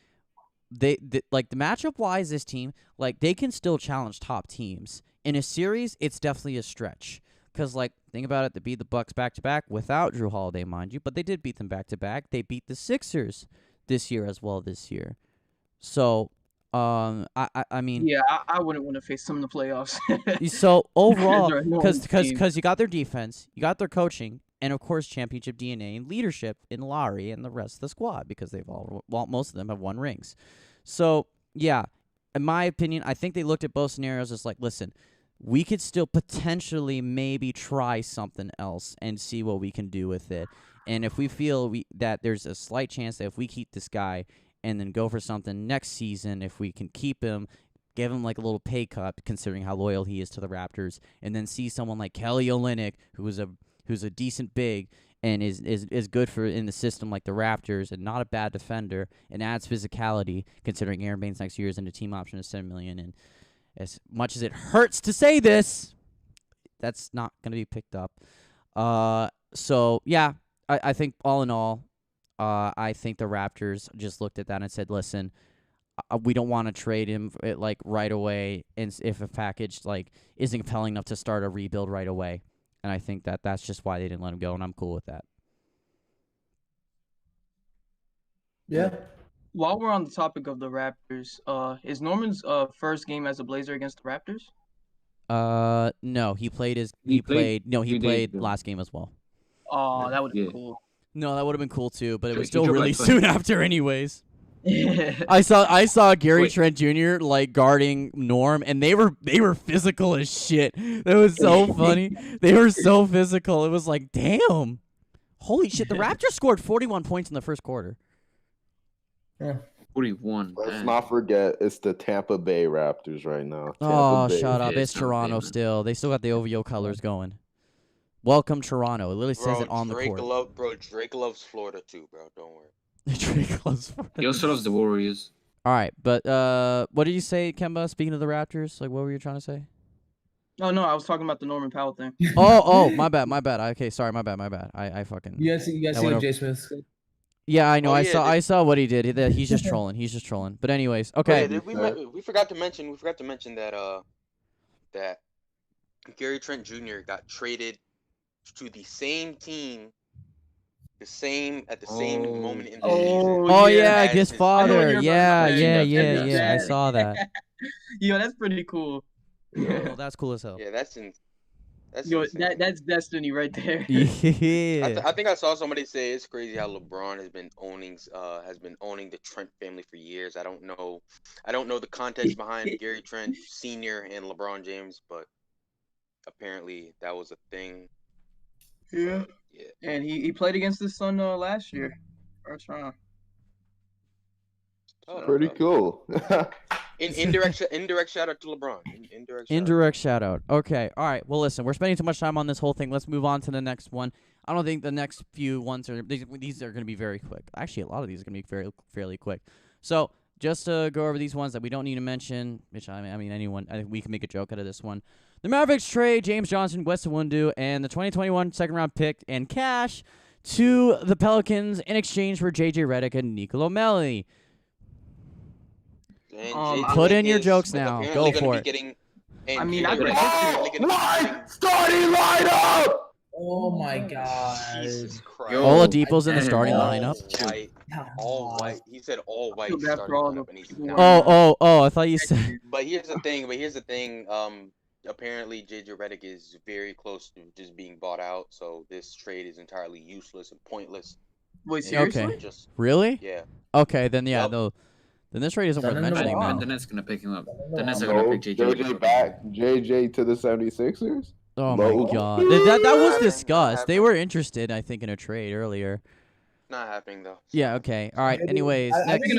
they like the matchup wise, this team, like, they can still challenge top teams. In a series, it's definitely a stretch. Because, like, think about it, they beat the Bucks back-to-back without Drew Holiday, mind you, but they did beat them back-to-back. They beat the Sixers this year as well this year. So, I mean... Yeah, I wouldn't want to face them in the playoffs. So, overall, They're a because you got their defense, you got their coaching, and, of course, championship DNA and leadership in Lowry and the rest of the squad, because most of them have won rings. So, yeah, in my opinion, I think they looked at both scenarios as like, listen, we could still potentially maybe try something else and see what we can do with it. And if we feel that there's a slight chance that if we keep this guy and then go for something next season, if we can keep him, give him like a little pay cut considering how loyal he is to the Raptors, and then see someone like Kelly Olynyk, who's a decent big and is good for in the system like the Raptors and not a bad defender and adds physicality considering Aaron Baines next year is in a team option of $7 million. And as much as it hurts to say this, that's not going to be picked up. So, yeah, I think all in all, I think the Raptors just looked at that and said, listen, we don't want to trade him like right away, and if a package like isn't compelling enough to start a rebuild right away. And I think that's just why they didn't let him go, and I'm cool with that. Yeah. While we're on the topic of the Raptors, is Norman's first game as a Blazer against the Raptors? No, he played last game as well. Oh, that would have been cool. No, that would have been cool too, but it was He still dropped really like soon after anyways. I saw Gary Trent Jr. like guarding Norm, and they were physical as shit. That was so funny. They were so physical. It was like, damn, holy shit! The Raptors scored 41 points in the first quarter. Yeah. 41. Let's not forget, it's the Tampa Bay Raptors right now. Oh, Bay. shut up! Yeah, It's Tampa Bay, Toronto man. still. They still got the OVO colors going. Welcome Toronto. It literally says it on the court. Drake loves Florida too, bro. Don't worry. Drake loves Florida. He also loves the Warriors. All right, but what did you say, Kemba? Speaking of the Raptors, like what were you trying to say? Oh no, I was talking about the Norman Powell thing. Oh, my bad. Okay, sorry, my bad. I fucking. You guys see what Jay Smith? Yeah, I know. Oh, I yeah, I saw what he did. He's just trolling. He's just trolling. But anyways, okay. We forgot to mention that that Gary Trent Jr. got traded to the same team, at the same moment in the season. Oh yeah, yeah, his father. Yeah. I saw that. Yo, that's pretty cool. Oh, that's cool as hell. Yeah, that's Yo, insane. that's destiny right there. Yeah. I think I saw somebody say it's crazy how LeBron has been owning the Trent family for years. I don't know the context behind Gary Trent Sr. and LeBron James, but apparently that was a thing. Yeah. Yeah. And he played against his son last year. First round. Pretty cool. Indirect shout out to LeBron. Indirect shout out. Okay. All right. Well, listen, we're spending too much time on this whole thing. Let's move on to the next one. I don't think the next few ones are these are going to be very quick. Actually, a lot of these are going to be fairly quick. So, just to go over these ones that we don't need to mention, which I think we can make a joke out of this one. The Mavericks trade James Johnson, Wes Iwundu, and the 2021 second-round pick and cash to the Pelicans in exchange for J.J. Redick and Nicolo Melli. Put in your jokes now. Go for it. I mean, Starting lineup! Oh my god. Jesus Christ. Oladipo's in the starting lineup. All white. He said all white starting lineup, and he's not. Oh! I thought you said. But here's the thing. Apparently JJ Redick is very close to just being bought out, so this trade is entirely useless and pointless. Wait, seriously? Okay. Really? Yeah. Okay, then yeah, no. Then this trade isn't worth mentioning. And the Nets gonna pick him up. The Nets are gonna pick JJ back. JJ to the 76ers. Oh my god, that was discussed. They were interested, I think, in a trade earlier. Not happening though. Yeah. Okay. All right. Anyways, next.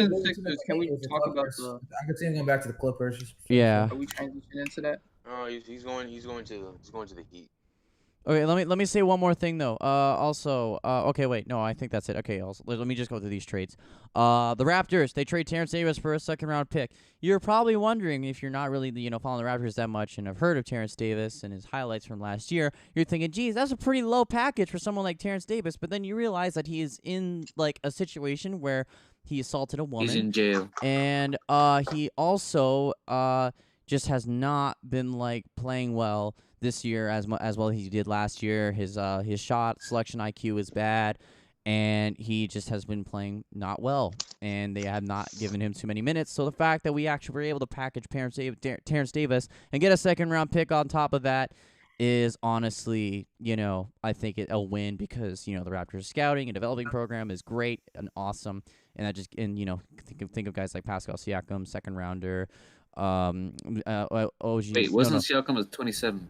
Can we talk about the? I could see him going back to the Clippers. Yeah. Are we transitioning into that? Oh, he's going to the Heat. Okay, let me say one more thing though. Okay, wait, no, I think that's it. Okay, let me just go through these trades. The Raptors, they trade Terrence Davis for a second-round pick. You're probably wondering, if you're not really following the Raptors that much and have heard of Terrence Davis and his highlights from last year, you're thinking, geez, that's a pretty low package for someone like Terrence Davis. But then you realize that he is in like a situation where he assaulted a woman. He's in jail. And he also just has not been like playing well this year as well as he did last year. His shot selection IQ is bad, and he just has been playing not well, and they have not given him too many minutes. So the fact that we actually were able to package Terrence Davis and get a second-round pick on top of that is honestly, I think a win, because, the Raptors scouting and developing program is great and awesome, and that just think of guys like Pascal Siakam, second-rounder. Wait, wasn't Siakam at 27?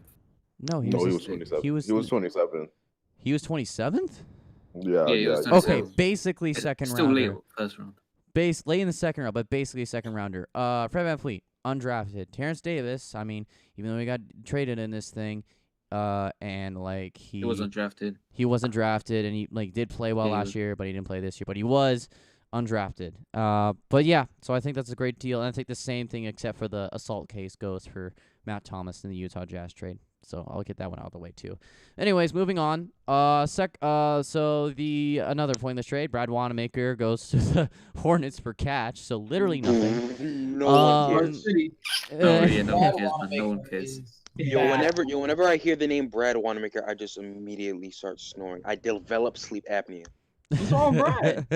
No, he was 27. He was 27. He was 27th? Yeah. He was 27th. Okay, basically second still rounder. late first round. Late in the second round, but basically second rounder. Fred VanVleet, undrafted. Terrence Davis, I mean, even though he got traded in this thing, and like he wasn't drafted. He wasn't drafted, and he did play well last year, but he didn't play this year. But he was undrafted. But yeah, so I think that's a great deal. And I think the same thing, except for the assault case, goes for Matt Thomas in the Utah Jazz trade. So I'll get that one out of the way too. Anyways, moving on. So the another pointless trade. Brad Wanamaker goes to the Hornets for catch. So literally nothing. No one cares. Whenever I hear the name Brad Wanamaker, I just immediately start snoring. I develop sleep apnea. What's wrong, Brad?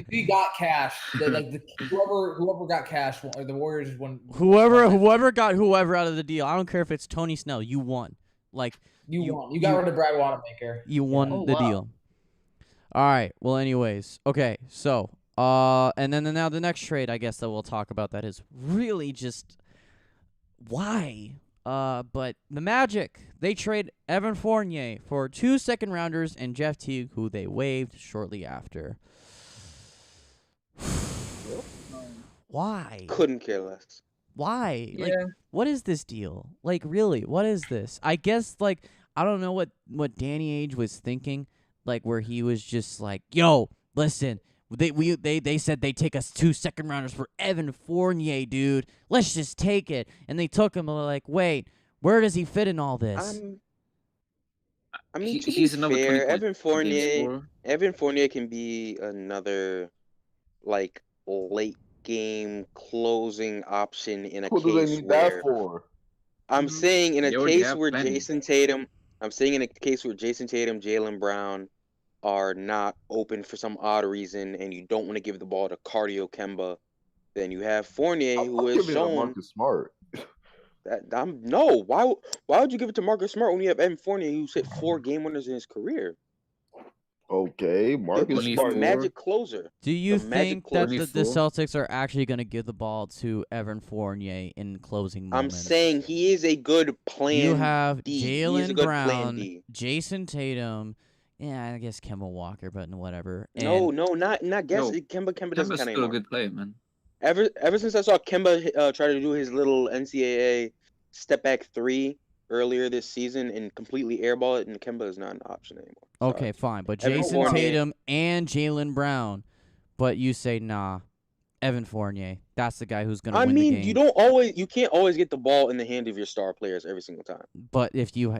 we got cash. Whoever got cash, or the Warriors won. Whoever got whoever out of the deal. I don't care if it's Tony Snell. You won. You won. You got rid of Brad Wanamaker. You won the deal. All right. Well, anyways. Okay. So, and then now the next trade, I guess, that we'll talk about that is really just why. But the Magic, they trade Evan Fournier for 2 second-rounders and Jeff Teague, who they waived shortly after. Why? Couldn't care less. Why? Yeah. What is this deal? Really, what is this? I guess, I don't know what Danny Ainge was thinking, like where he was just like, "Yo, listen, they said they take us 2 second rounders for Evan Fournier, dude. Let's just take it." And they took him. And they're like, "Wait, where does he fit in all this?" I mean, to be He's another 20 fair, point a game scorer. Evan Fournier can be another like late game closing option in a What do they case need that where for? I'm saying in a They already case have where plenty. Jason Tatum, Jalen Brown are not open for some odd reason, and you don't want to give the ball to Cardio Kemba, then you have Fournier, I'm who has giving it to shown Marcus Smart. that no. Why would you give it to Marcus Smart when you have Evan Fournier, who's hit 4 game winners in his career? Okay, Marcus The Smart. magic closer. Do you The magic think that closer. the Celtics are actually going to give the ball to Evan Fournier in closing I'm moments? saying he is a good plan You have D. He is a Jalen good plan Brown, D. Jason Tatum, yeah, I guess Kemba Walker, but whatever. No, And not guess. Yo, Kemba doesn't Kemba's count still anymore. a good player, man. Ever since I saw Kemba try to do his little NCAA step back 3 earlier this season and completely airball it, and Kemba is not an option anymore. okay, fine, but Evan Jason Fournier- Tatum and Jalen Brown, but you say nah, Evan Fournier. That's the guy who's going to I win the mean, game. you can't always get the ball in the hand of your star players every single time. But if you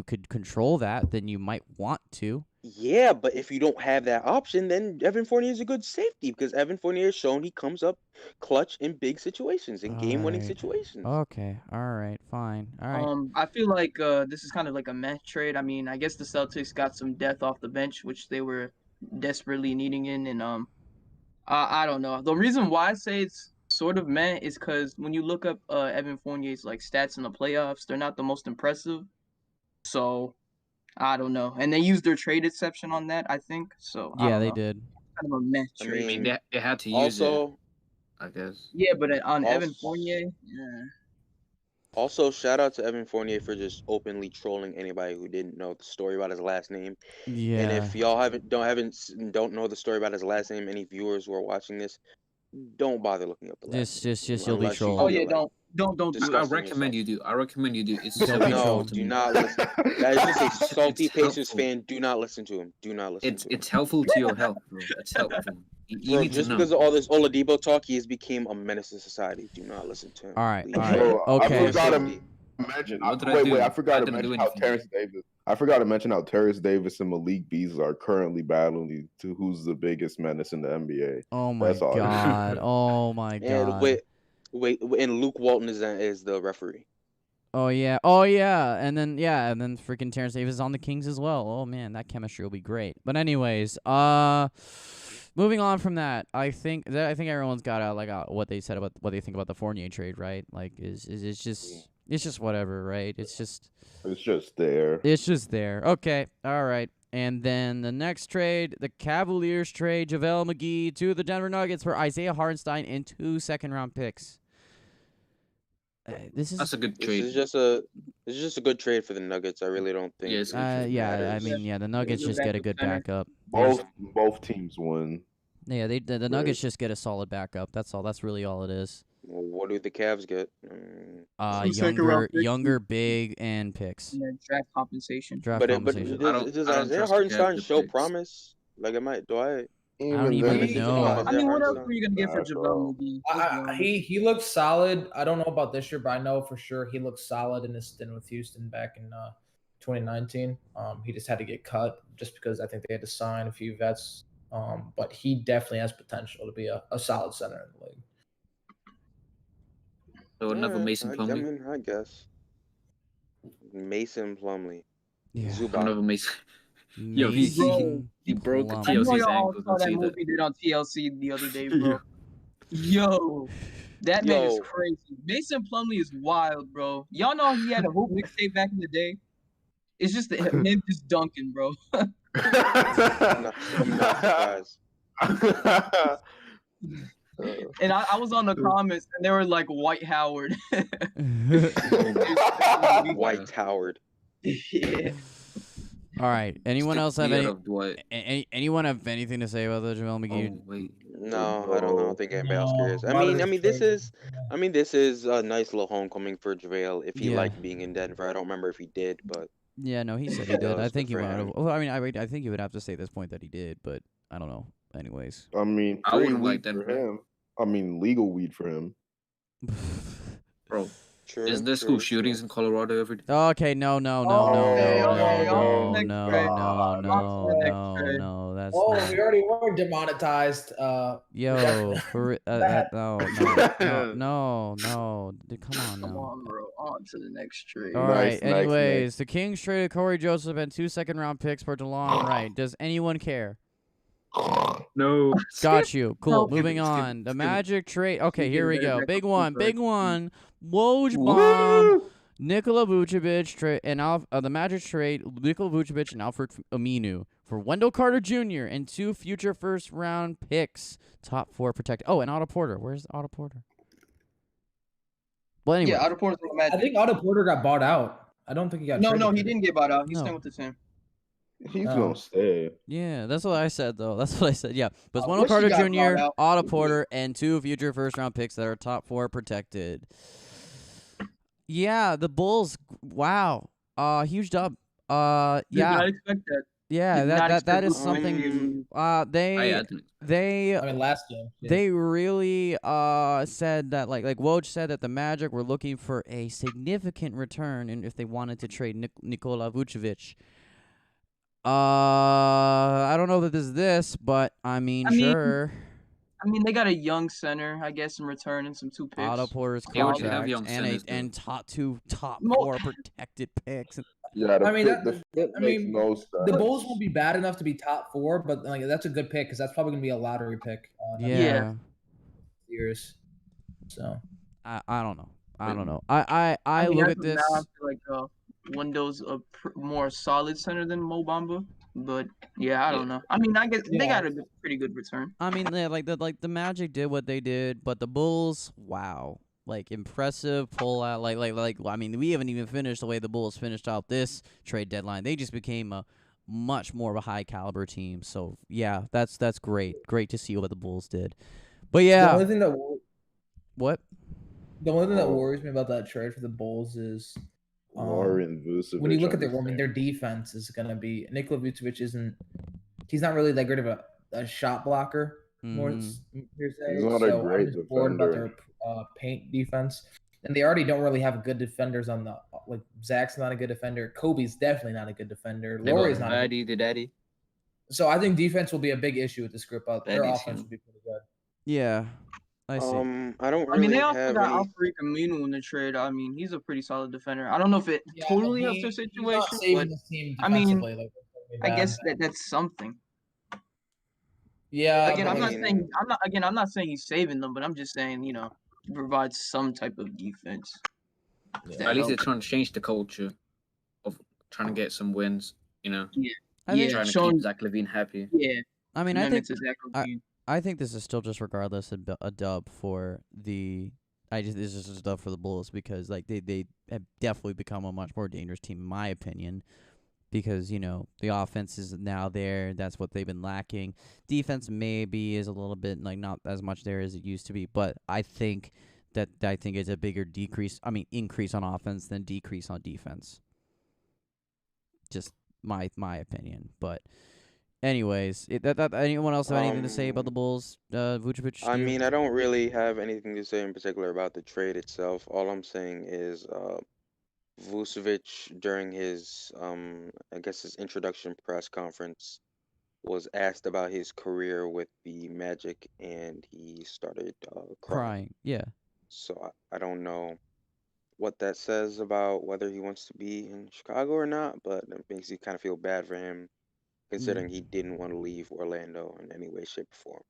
could control that, then you might want to. Yeah, but if you don't have that option, then Evan Fournier is a good safety because Evan Fournier has shown he comes up clutch in big situations, in game-winning Alright. situations. Okay, all right, fine, all right. I feel like this is kind of like a meh trade. I mean, I guess the Celtics got some depth off the bench, which they were desperately needing and I don't know. The reason why I say it's sort of meh is because when you look up Evan Fournier's like stats in the playoffs, they're not the most impressive. So I don't know, and they used their trade exception on that, I think. So I Yeah, don't they know. did. Kind of a meh I trade. I mean, mean, they had to use it, also, I guess. Yeah, but on Evan Also- Fournier, yeah. Also, shout out to Evan Fournier for just openly trolling anybody who didn't know the story about his last name. Yeah. And if y'all don't know the story about his last name, any viewers who are watching this, don't bother looking up the last name. Just you'll be Unless you trolled. Oh feel yeah, like don't do I that. disgusting recommend you do. I recommend you do. It's Don't so be No, trolled. to do me. not listen. That is just a salty It's Pacers helpful. fan. Do not listen to him. Do not listen to him. It's helpful to your health, bro. It's helpful. You Bro, need to just know. because of all this Oladipo talk, he has became a menace to society. Do not listen to him. All right, please. all right. Bro, Okay. I forgot to Safety. mention. What did I do? I forgot I to didn't do mention how anything. Terrence Davis. I forgot to mention how Terrence Davis and Malik Beasley are currently battling to who's the biggest menace in the NBA. Oh my That's all. god. Oh my And god. and Luke Walton is the referee. Oh yeah. Oh yeah. And then freaking Terrence Davis is on the Kings as well. Oh man, that chemistry will be great. But anyways, moving on from that, I think everyone's got what they said about what they think about the Fournier trade, right? Like it's just whatever, right? It's just there. It's just there. Okay. All right. And then the next trade, the Cavaliers trade JaVale McGee to the Denver Nuggets for Isaiah Hartenstein and 2 second-round picks. That's a good This trade. is just a good trade for the Nuggets. I really don't think. Yeah, it's a good trade. Yeah, I matters. mean, yeah, the Nuggets Yeah, just get a backup good center. backup. Both teams win. Yeah, the Nuggets just get a solid backup. That's all. That's really all it is. Well, what do the Cavs get? Two second-round picks. Younger, big, and picks. And then draft compensation. Draft But compensation. does I don't Isaiah trust the Hartenstein Cavs show picks. promise? Like, do I? don't even He- know. Isaiah I mean, what else Hartenstein. are you gonna get for Nah, JaVale McGee? Let's be honest. He looks solid. I don't know about this year, but I know for sure he looks solid in his stint with Houston back in 2019. He just had to get cut just because I think they had to sign a few vets. But he definitely has potential to be a solid center in the league. So another Yeah, Mason Plumlee. I mean, I guess. Mason Plumlee. Yeah. Zubac. Another Mason. Yo, Mason he broke Plumlee. I know TLC's y'all all ankles. saw I'll that see that. movie they did on TLC the other day, bro. Yo, that man is Yo. crazy. Mason Plumlee is wild, bro. Y'all know he had a hoop mixtape back in the day. It's just him just dunking, bro. I'm not surprised. And I was on the comments and they were like White Howard. White Howard. Yeah. All right. Anyone else have Clear any? of Dwight. Anyone have anything to say about the JaVale McGee? Oh wait. No, I don't think anybody else cares. No, This is a nice little homecoming for JaVale if he Yeah. liked being in Denver. I don't remember if he did, but Yeah, no, he said he Yeah, did. I that's think good he for might have. him. Well, I mean, I think you would have to say at this point that he did, but I don't know. Anyways. I mean, I free wouldn't like weed that, for bro. him. I mean, legal weed for him. Bro, True. isn't there school shootings in Colorado every day? Okay, no. Okay, no, on to the next no, trade. God. On to the next trade. No. That's Oh, not. we already were demonetized. Yo, for That- no. Dude, come on Come now. on, bro. On to the next trade. All Nice, right. nice, Anyways, the Kings traded Corey Joseph and 2 second-round picks for DeLon Wright. Does anyone care? No. Got you. Cool. No. Moving Skip it, on. The skip it. Magic trade. Okay, Skip here it, we go. back Big up, one. back Big up. one. Woj bomb. Nikola Vucevic trade and the Magic trade Nikola Vucevic and Alfred Aminu for Wendell Carter Jr. and 2 future first-round picks. Top 4 protected. Oh, and Otto Porter. Where's Otto Porter? Well, anyway. Yeah, Otto Porter's on the I Magic. think Otto Porter got bought out. I don't think he got. No, traded he to- didn't get bought out. He's No. staying with the team. He's No. gonna stay. Yeah, that's what I said, though. That's what I said. Yeah. But it's I Wendell wish he Carter got bought Jr., out. Otto Porter, and 2 future first-round picks that are top 4 protected. Yeah, the Bulls. Wow. Huge dub. Did not Yeah. expect that. Yeah, Did not that expect is to something. win. They I mean, last game. Yeah. they really said that like Woj said that the Magic were looking for a significant return, and if they wanted to trade Nikola Vucevic. I don't know that this, but I mean, sure. I mean, they got a young center, I guess, in return and some 2 picks. Otto Porter's They already have contract young centers, though. and top No. 4 protected picks. Yeah, the I mean, fit, that- the fit I makes mean, no sense. The Bulls won't be bad enough to be top 4, but like that's a good pick because that's probably gonna be a lottery pick. Yeah. Years. So I don't know. I don't know. I mean, look as at of this. now, I feel like Wendell's a more solid center than Mo Bamba, but yeah, I don't know. I mean, I guess they got a pretty good return. I mean, yeah, like the Magic did what they did, but the Bulls, wow, like impressive pullout. Like I mean, we haven't even finished the way the Bulls finished out this trade deadline. They just became a much more of a high caliber team. So yeah, that's great. Great to see what the Bulls did. But yeah, the only thing that what? the only thing that worries me about that trade for the Bulls is Warren Vucevic. when you look at on their defense is gonna be Nikola Vucevic he's not really that good of a shot blocker. More per se. He's not a So great I'm just bored about defender. their paint defense, and they already don't really have good defenders on the like. Zach's not a good defender. Kobe's definitely not a good defender. Laurie's not. The daddy. So I think defense will be a big issue with this group. Out their That is offense him. will be pretty good. Yeah, I see. I don't really I mean, they also have got any. Alfred Aminu in the trade. I mean, he's a pretty solid defender. I don't know if it totally helps their situation, but I mean, I guess that's something. Yeah. Again, I I'm not mean- saying I'm not saying he's saving them, but I'm just saying, he provides some type of defense. Yeah. At least they're trying to change the culture of trying to get some wins. I Yeah. think, Trying to Sean- keep Zach LaVine happy. Yeah. I mean, I think exactly. I think this is still just regardless a dub for the. This is just a dub for the Bulls because like they have definitely become a much more dangerous team in my opinion, because the offense is now there. That's what they've been lacking. Defense maybe is a little bit like not as much there as it used to be, but I think it's a bigger increase on offense than decrease on defense. Just my opinion, but. Anyways, anyone else have anything to say about the Bulls? Vucevic? I Steve? mean, I don't really have anything to say in particular about the trade itself. All I'm saying is, Vucevic during his I guess his introduction press conference was asked about his career with the Magic, and he started crying. Yeah. So I don't know what that says about whether he wants to be in Chicago or not, but it makes you kind of feel bad for him, considering he didn't want to leave Orlando in any way, shape, or form.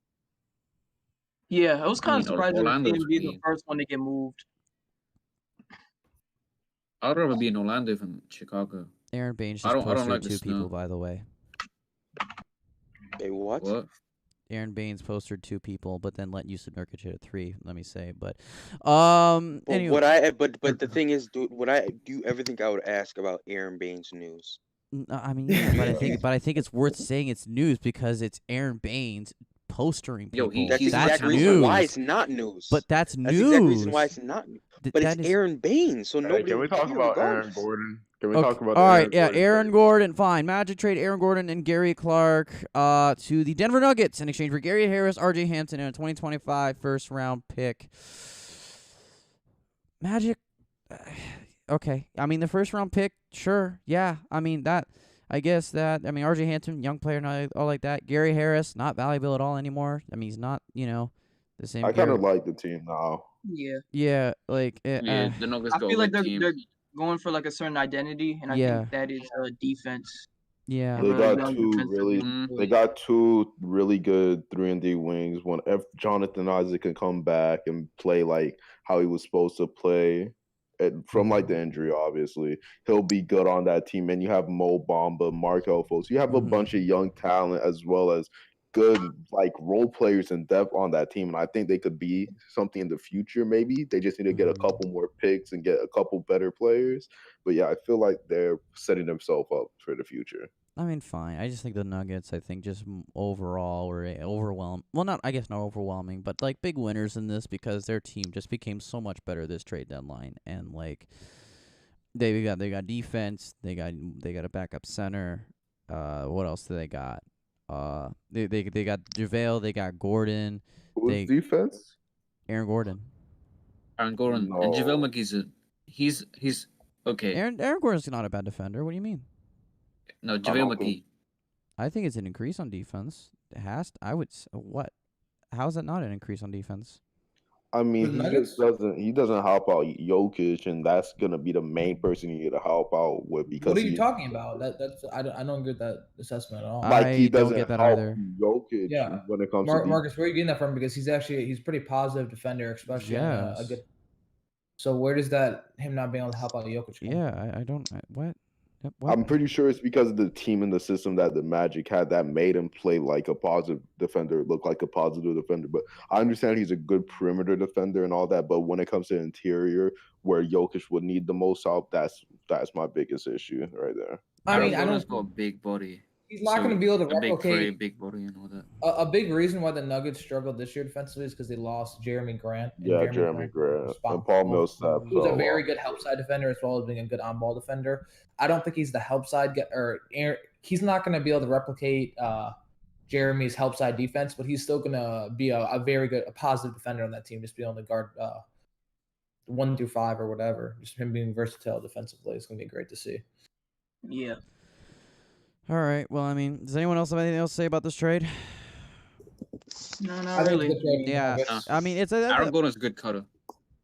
Yeah, I was kind of surprised that Orlando's he be the clean. first one to get moved. I'd rather be in Orlando than Chicago. Aaron Baines I just don't posted like the 2 snow. people, by the way. Hey, what? What? Aaron Baines posted 2 people, but then let Yusuf Nurkic hit 3. Let me say, but But anyway, but the thing is, do you ever think I would ask about Aaron Baines' news? I mean, yeah, but I think it's worth saying it's news because it's Aaron Baines postering people. Yo, That's He's exact not reason news. why it's not news. But that's That's news. the exact reason why it's not. But that it's is- Aaron Baines, so Hey, nobody can we would talk care about Aaron regardless. Gordon? Can we talk about all right, Aaron Gordon Aaron trade? Gordon, fine. Magic trade Aaron Gordon and Gary Clark to the Denver Nuggets in exchange for Gary Harris, RJ Hampton, and a 2025 first-round pick. Magic, okay. I mean, the first-round pick, sure, yeah. I mean, RJ Hampton, young player, not all like that. Gary Harris, not valuable at all anymore. I mean, he's not, the same. I kind of like the team now. Yeah. Yeah, like, Yeah, the Nuggets I got a feel like good team. they're going for like a certain identity, and I think that is defense. yeah. They And got young two defensive really. young They boys. got two really good 3-and-D wings. One, if Jonathan Isaac can come back and play like how he was supposed to play, from like the injury, obviously he'll be good on that team. And you have Mo Bamba, Mark Elfos. You have a bunch of young talent as well as good like role players and depth on that team. And I think they could be something in the future. Maybe they just need to get a couple more picks and get a couple better players. But yeah, I feel like they're setting themselves up for the future. I mean, fine. I just think the Nuggets, just overall were overwhelmed. Well, not overwhelming, but like big winners in this because their team just became so much better this trade deadline, and like they got defense, they got a backup center. What else do they got? They got JaVale, they got Gordon, Who's defense? Aaron Gordon. Aaron Gordon and JaVale McGee's he's okay. Aaron Gordon's not a bad defender. What do you mean? No, JaVale McGee. I think it's an increase on defense. It has. What? How is that not an increase on defense? I mean, he just doesn't. He doesn't help out Jokic, and that's gonna be the main person you need to help out with. Because what are you talking about? That's I don't get that assessment at all. Like he doesn't don't get that help either. Jokic when it comes to Marcus, where are you getting that from? Because he's pretty positive defender, especially on a good. So where does that him not being able to help out Jokic come? Yeah, I don't. What? I'm pretty sure it's because of the team and the system that the Magic had that made him play like a positive defender, look like a positive defender. But I understand he's a good perimeter defender and all that. But when it comes to interior, where Jokic would need the most help, that's my biggest issue right there. I mean, I don't got a big body. He's not going to be able to replicate big body and all that. A big reason why the Nuggets struggled this year defensively is because they lost Jeremy Grant. Jeremy Grant and Paul Millsap. Who's a very good help side defender as well as being a good on-ball defender. I don't think he's the help side he's not going to be able to replicate Jeremy's help side defense, but he's still going to be a very good, a positive defender on that team, just be able to guard 1 through 5 or whatever. Just him being versatile defensively is going to be great to see. Yeah. All right. Well, I mean, does anyone else have anything else to say about this trade? No, not really. Yeah. I mean, Aaron Gordon's a good cutter.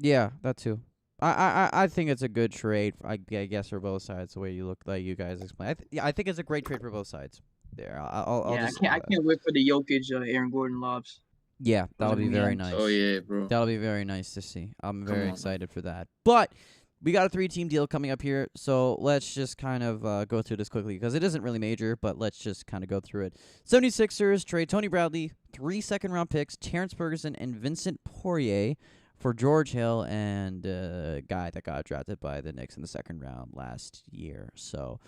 Yeah, that too. I think it's a good trade. I guess for both sides, the way you look, like you guys explain. I think it's a great trade for both sides. There, I can't wait for the Jokic Aaron Gordon lobs. Yeah, that'll be very nice. Oh yeah, bro. That'll be very nice to see. I'm very excited for that. But we got a 3-team deal coming up here, so let's just kind of go through this quickly because it isn't really major, but let's just kind of go through it. 76ers trade Tony Bradley, 3 second-round picks, Terrence Ferguson, and Vincent Poirier for George Hill and a guy that got drafted by the Knicks in the second round last year. So,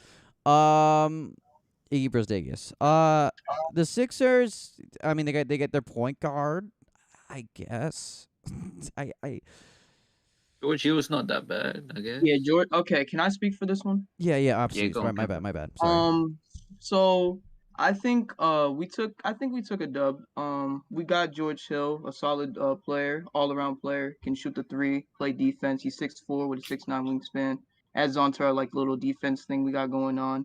Iggy Brosdagius. The Sixers, I mean, they get their point guard, I guess. George Hill was not that bad, I guess. Yeah, George. Okay, can I speak for this one? Yeah, absolutely. Yeah, my bad. Sorry. So I think we took a dub. We got George Hill, a solid player, all around player, can shoot the 3, play defense. He's 6'4" with a 6'9" wingspan. Adds on to our like little defense thing we got going on.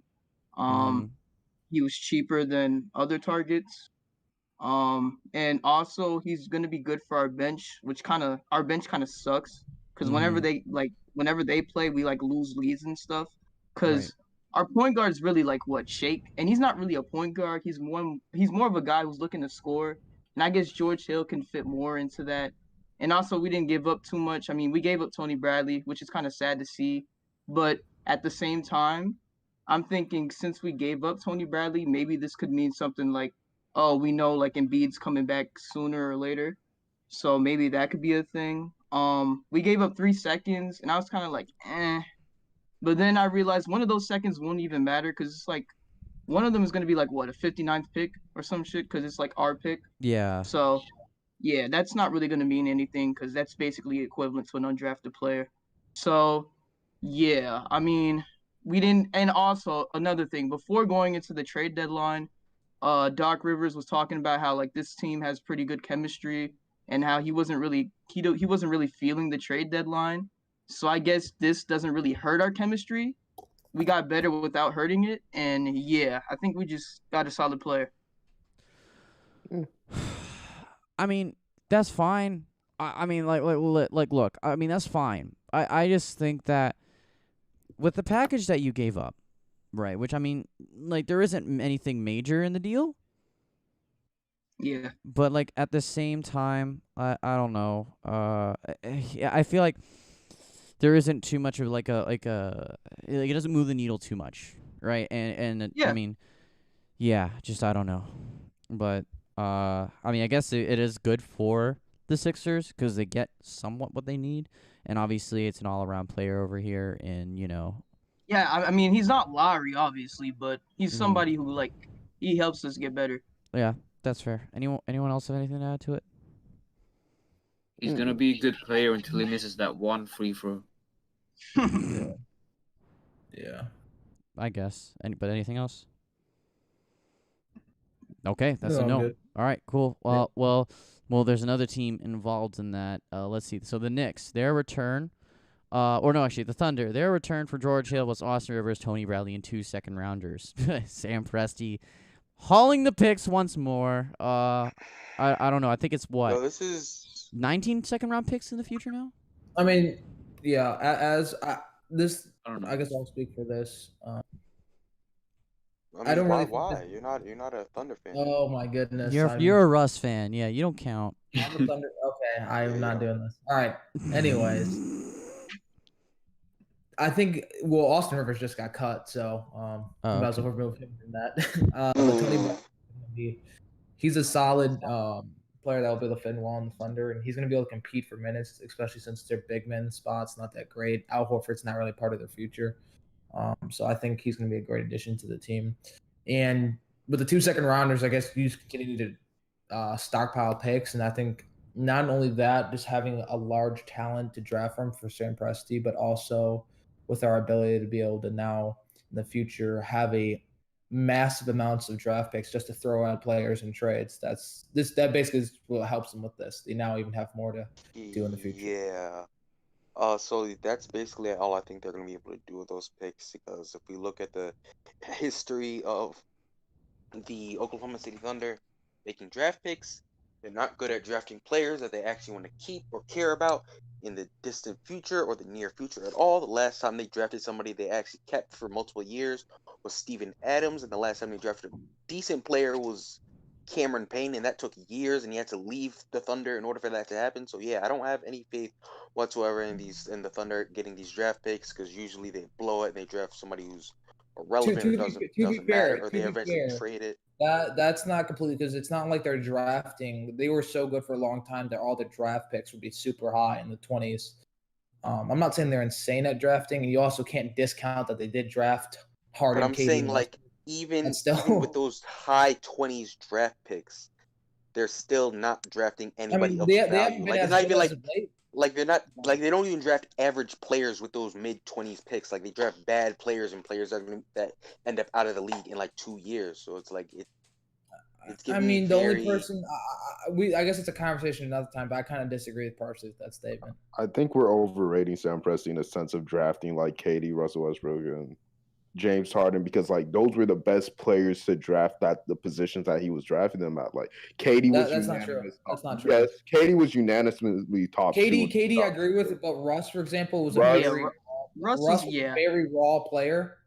He was cheaper than other targets. And also he's gonna be good for our bench, our bench kind of sucks. Because whenever they play, we like lose leads and stuff. Because our point guard is really like Shake, and he's not really a point guard. He's more of a guy who's looking to score. And I guess George Hill can fit more into that. And also, we didn't give up too much. I mean, we gave up Tony Bradley, which is kind of sad to see. But at the same time, I'm thinking since we gave up Tony Bradley, maybe this could mean something like, oh, we know like Embiid's coming back sooner or later. So maybe that could be a thing. We gave up 3 seconds, and I was kind of like, eh. But then I realized one of those seconds won't even matter because it's like one of them is going to be like, what, a 59th pick or some shit because it's like our pick. Yeah. So, yeah, that's not really going to mean anything because that's basically equivalent to an undrafted player. So, yeah, I mean, we didn't. And also another thing, before going into the trade deadline, Doc Rivers was talking about how like this team has pretty good chemistry and how he wasn't really feeling the trade deadline. So I guess this doesn't really hurt our chemistry. We got better without hurting it, and yeah, I think we just got a solid player. I mean, that's fine. I mean, look. I mean, that's fine. I just think that with the package that you gave up, right? Which I mean, like, there isn't anything major in the deal. Yeah. But like at the same time, I don't know. I feel like there isn't too much of like it doesn't move the needle too much, right? And Yeah. I mean, yeah, just I don't know. But I mean, I guess it is good for the Sixers because they get somewhat what they need, and obviously it's an all-around player over here, and Yeah, I mean, he's not Lowry, obviously, but he's somebody who, like, he helps us get better. Yeah, that's fair. Anyone else have anything to add to it? He's gonna be a good player until he misses that one free throw. Yeah. I guess. But anything else? Okay, that's No, a I'm no. good. All right, cool. Well, there's another team involved in that. Let's see. So the Knicks, their return, or no, actually the Thunder, their return for George Hill was Austin Rivers, Tony Bradley, and 2 second-rounders. Sam Presti hauling the picks once more. I don't know. I think it's what? No, this is 19 second-round picks in the future now? I mean, yeah. This, I don't know. I guess I'll speak for this. I mean, don't why? really think Why? You're not a Thunder fan. Oh my goodness. You're a Russ fan. Yeah, you don't count. I'm a Thunder. Okay, I'm Yeah, not you doing this. All right. Anyways, I think Austin Rivers just got cut, so Oh, might as well remove him from that. But Tony Bradley, he's a solid player that will be able to fit in well in the Thunder, and he's going to be able to compete for minutes, especially since their big men spot's not that great. Al Horford's not really part of their future, so I think he's going to be a great addition to the team. And with the 2 second-rounders, I guess you just continue to stockpile picks, and I think not only that, just having a large talent to draft from for Sam Presti, but also with our ability to be able to now in the future have a massive amounts of draft picks just to throw out players and trades. That basically is what helps them with this. They now even have more to do in the future. Yeah. So that's basically all I think they're going to be able to do with those picks, because if we look at the history of the Oklahoma City Thunder making draft picks, they're not good at drafting players that they actually want to keep or care about in the distant future or the near future at all. The last time they drafted somebody they actually kept for multiple years was Steven Adams, and the last time they drafted a decent player was Cameron Payne, and that took years, and he had to leave the Thunder in order for that to happen. So yeah, I don't have any faith whatsoever in the Thunder getting these draft picks, because usually they blow it and they draft somebody who's irrelevant or doesn't matter, or they eventually trade it. That's not completely, because it's not like they're drafting. They were so good for a long time that all the draft picks would be super high in the 20s. I'm not saying they're insane at drafting, and you also can't discount that they did draft Harden. But I'm saying, like, even with those high 20s draft picks, they're still not drafting anybody of value. Like, it's not even like they're not, like, they don't even draft average players with those mid-20s picks. Like, they draft bad players and players that end up out of the league in like 2 years. So it's like it's giving me the only person I guess it's a conversation another time, but I kind of disagree with partially with that statement. I think we're overrating Sam Presti in the sense of drafting like KD, Russell Westbrook, and James Harden, because like those were the best players to draft at the positions that he was drafting them at. Like KD was that's not true. That's not true. Yes, KD was unanimously top. KD, I agree with it, but Russ, for example, was Russ was a very raw player.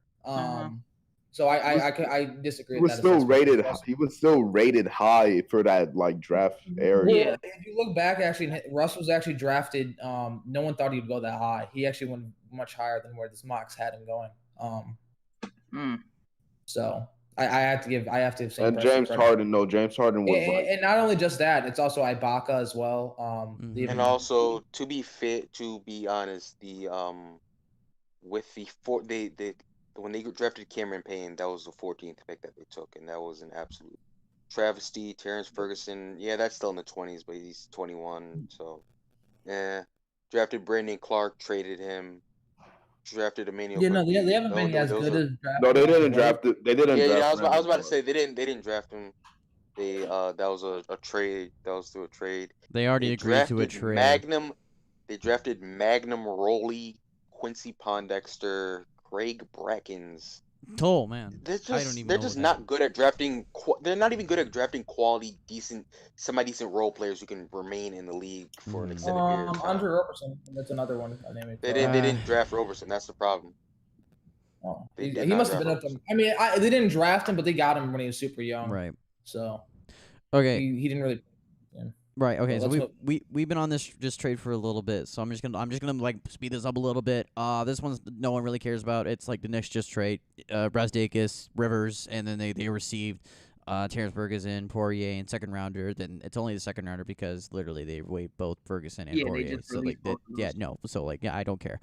So I disagree. He was still rated. He was still rated high for that like draft area. Yeah, if you look back, actually, Russ was actually drafted. No one thought he'd go that high. He actually went much higher than where this mocks had him going. So I have to give and James Harden. No, James Harden was and not only just that, it's also Ibaka as well. And also to be honest, the with the when they drafted Cameron Payne, that was the 14th pick that they took, and that was an absolute travesty. Terrence Ferguson, yeah, that's still in the 20s, but he's 21, so drafted Brandon Clark, traded him. drafted Emmanuel. Yeah, no, they Quickly. haven't been as good as draft. No, they didn't draft it. They didn't Yeah, draft. I was about to say they didn't draft him. They that was a trade. That was through a trade. They already agreed to a trade. They drafted Magnum Rowley, Quincy Pondexter, Craig Brackens. Oh man, They're I don't even they're know just what not good at drafting. They're not even good at drafting quality, semi-decent role players who can remain in the league for an extended period of time. Andre Roberson, that's another one. They didn't draft Roberson. That's the problem. Oh, They he did not must have draft been at Roberson. them. I mean, they didn't draft him, but they got him when he was super young. Right. So Okay. he didn't really. Yeah. Right. Okay. Well, So we've been on this trade for a little bit, so I'm just gonna like speed this up a little bit. This one's no one really cares about. It's like the Knicks just trade Brazdakis, Rivers, and then they received Terrence Ferguson, Poirier, and second rounder. Then it's only the second rounder because literally they waived both Ferguson and Poirier. So like I don't care.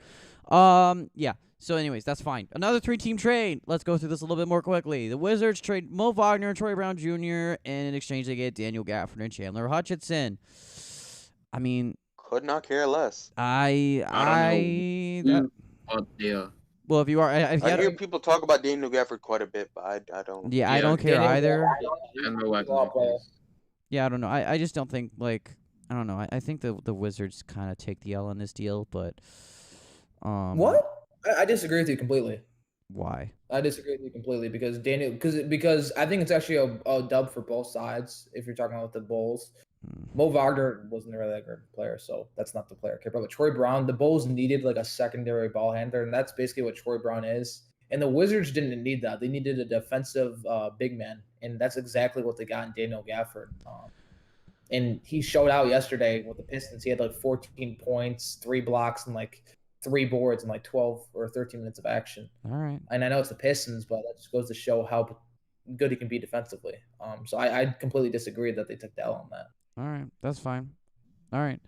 Yeah. So anyways, that's fine. Another 3-team trade. Let's go through this a little bit more quickly. The Wizards trade Mo Wagner and Troy Brown Jr. and in exchange they get Daniel Gafford and Chandler Hutchinson. I mean, could not care less. I don't know. Well, if you are, I hear people talk about Daniel Gafford quite a bit, but I don't. Yeah, I don't care either. I know what Yeah, I don't know. I just don't think like I don't know. I think the Wizards kind of take the L on this deal, but what? I disagree with you completely. Why? I disagree with you completely because because I think it's actually a dub for both sides if you're talking about the Bulls. Mo Wagner wasn't really that great player, so that's not the player I care about. But Troy Brown, the Bulls needed like a secondary ball handler, and that's basically what Troy Brown is. And the Wizards didn't need that. They needed a defensive big man, and that's exactly what they got in Daniel Gafford. And he showed out yesterday with the Pistons. He had like 14 points, 3 blocks, and like 3 boards in like 12 or 13 minutes of action. All right. And I know it's the Pistons, but that just goes to show how good he can be defensively. So I completely disagree that they took the L on that. All right, that's fine. All right.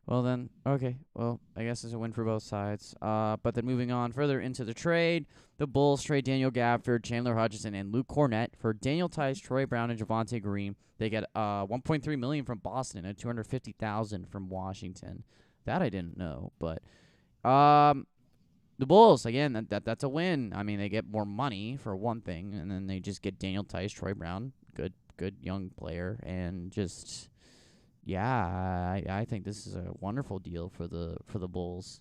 Well then, okay. Well, I guess it's a win for both sides. But then moving on further into the trade, the Bulls trade Daniel Gafford, Chandler Hutchinson, and Luke Cornett for Daniel Tice, Troy Brown, and Javonte Green. They get $1.3 million from Boston and $250,000 from Washington. That I didn't know, but the Bulls again. That's a win. I mean, they get more money for one thing, and then they just get Daniel Tice, Troy Brown, good young player, and just. Yeah, I think this is a wonderful deal for the Bulls,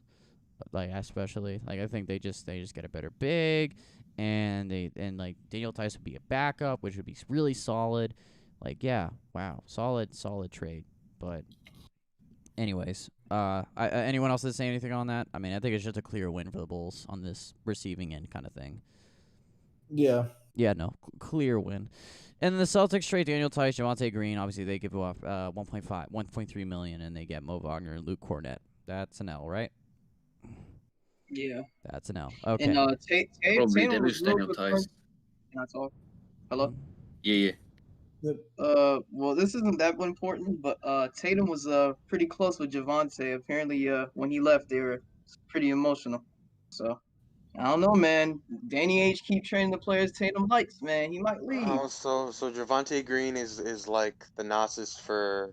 like especially like I think they just get a better big, and like Daniel Tice would be a backup, which would be really solid. Like yeah, wow, solid trade. But anyways, anyone else that say anything on that? I mean, I think it's just a clear win for the Bulls on this receiving end kind of thing. Yeah. Yeah, no, clear win. And the Celtics trade Daniel Tice, Javonte Green. Obviously, they give off $1.3 million, and they get Mo Wagner and Luke Cornett. That's an L, right? Yeah. That's an L. Okay. And Probably Tatum was Daniel real good Tice. friends. Can I talk? Hello. Yeah. Well, this isn't that important, but Tatum was pretty close with Javonte. Apparently, when he left, they were pretty emotional. So. I don't know, man. Danny H keep training the players Tatum likes, man. He might leave. So Javonte Green is like the Gnosis for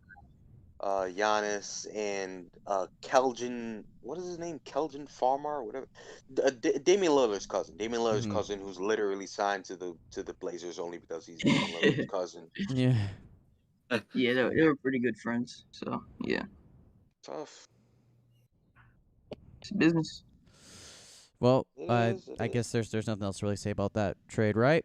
Giannis and Keldon. What is his name? Keldon Farmer, whatever. Damian Lillard's cousin. Damian Lillard's cousin, who's literally signed to the Blazers only because he's Damian Lillard's cousin. Yeah. Yeah, they were pretty good friends. So yeah. Tough. It's business. Well, It I guess there's nothing else to really say about that trade, right?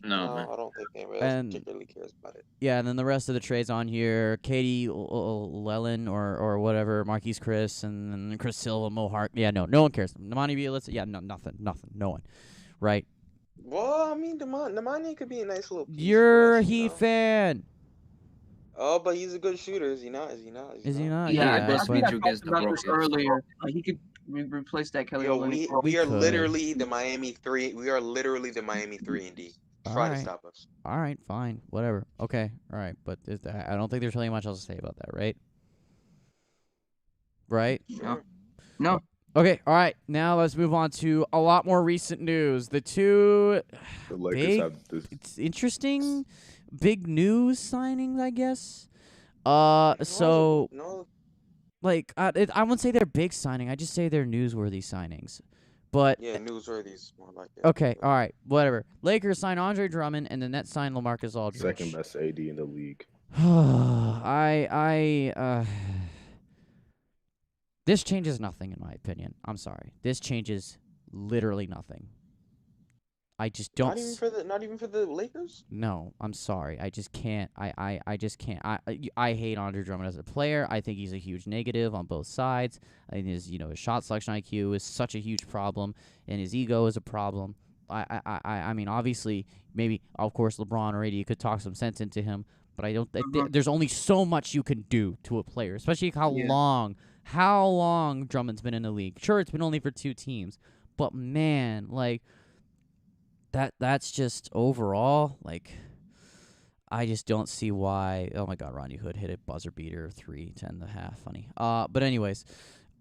No, man. I don't think anybody else particularly cares about it. Yeah, and then the rest of the trades on here: Katie Lellin or whatever, Marquise Chris, and then Chris Silva, Mo Hart. Yeah, no one cares. Nemanja Bjelica, yeah, nothing, no one, right? Well, I mean, Nemanja could be a nice little. You're a Heat fan. Oh, but he's a good shooter, is he not? Is he not? Yeah, I think I you talked against the about this Rockets. earlier. He could replace that Kelly Olynyk. We are literally the Miami 3. We are literally the Miami 3 and D. Try to stop us. All right, fine, whatever. Okay, all right, but I don't think there's really much else to say about that, right? Right? No. Okay, all right. Now let's move on to a lot more recent news. The Lakers have this. it's interesting, big news signings, I guess. So No. Like, I wouldn't say they're big signing. I just say they're newsworthy signings. But Yeah, newsworthy is more like it. okay, all right, whatever. Lakers sign Andre Drummond, and the Nets sign LaMarcus Aldridge. Second best AD in the league. This changes nothing in my opinion. I'm sorry. This changes literally nothing. I just don't. Not even for the Lakers. No, I'm sorry. I just can't. I just can't. I hate Andre Drummond as a player. I think he's a huge negative on both sides. I think his shot selection IQ is such a huge problem, and his ego is a problem. I mean, obviously, maybe of course LeBron or AD could talk some sense into him, but I don't. There's only so much you can do to a player, especially how long Drummond's been in the league. Sure, it's been only for 2 teams, but man, like. That's just overall, like, I just don't see why. Oh my God, Ronnie Hood hit a buzzer beater 3-10.5. Funny. But anyways,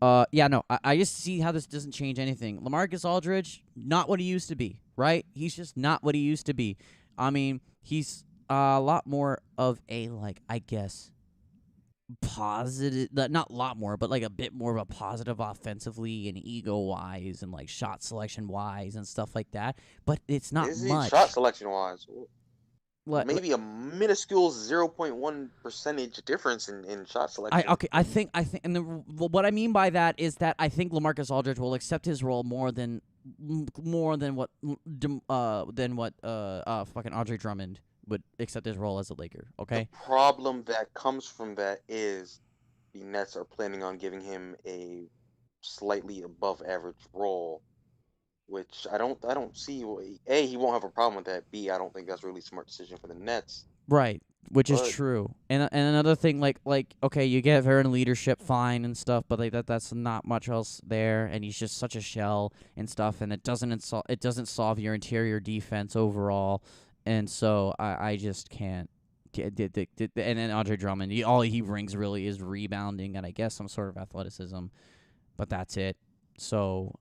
yeah, no, I just see how this doesn't change anything. LaMarcus Aldridge, not what he used to be, right? He's just not what he used to be. I mean, he's a lot more of a, like, I guess, positive, not a lot more, but like a bit more of a positive offensively and ego wise and like shot selection wise and stuff like that. But it's not much. Shot selection wise? What? Maybe a minuscule 0.1% difference in shot selection. I think, and what I mean by that is that I think LaMarcus Aldridge will accept his role more than what fucking Andre Drummond would accept his role as a Laker, okay? The problem that comes from that is the Nets are planning on giving him a slightly above average role, which I don't see. A, he won't have a problem with that. B, I don't think that's really a smart decision for the Nets. Right, which is true. And another thing, like okay, you get veteran leadership, fine and stuff, but like that's not much else there, and he's just such a shell and stuff, and it doesn't solve your interior defense overall. And so I just can't. And then Andre Drummond, all he brings really is rebounding and I guess some sort of athleticism, but that's it. So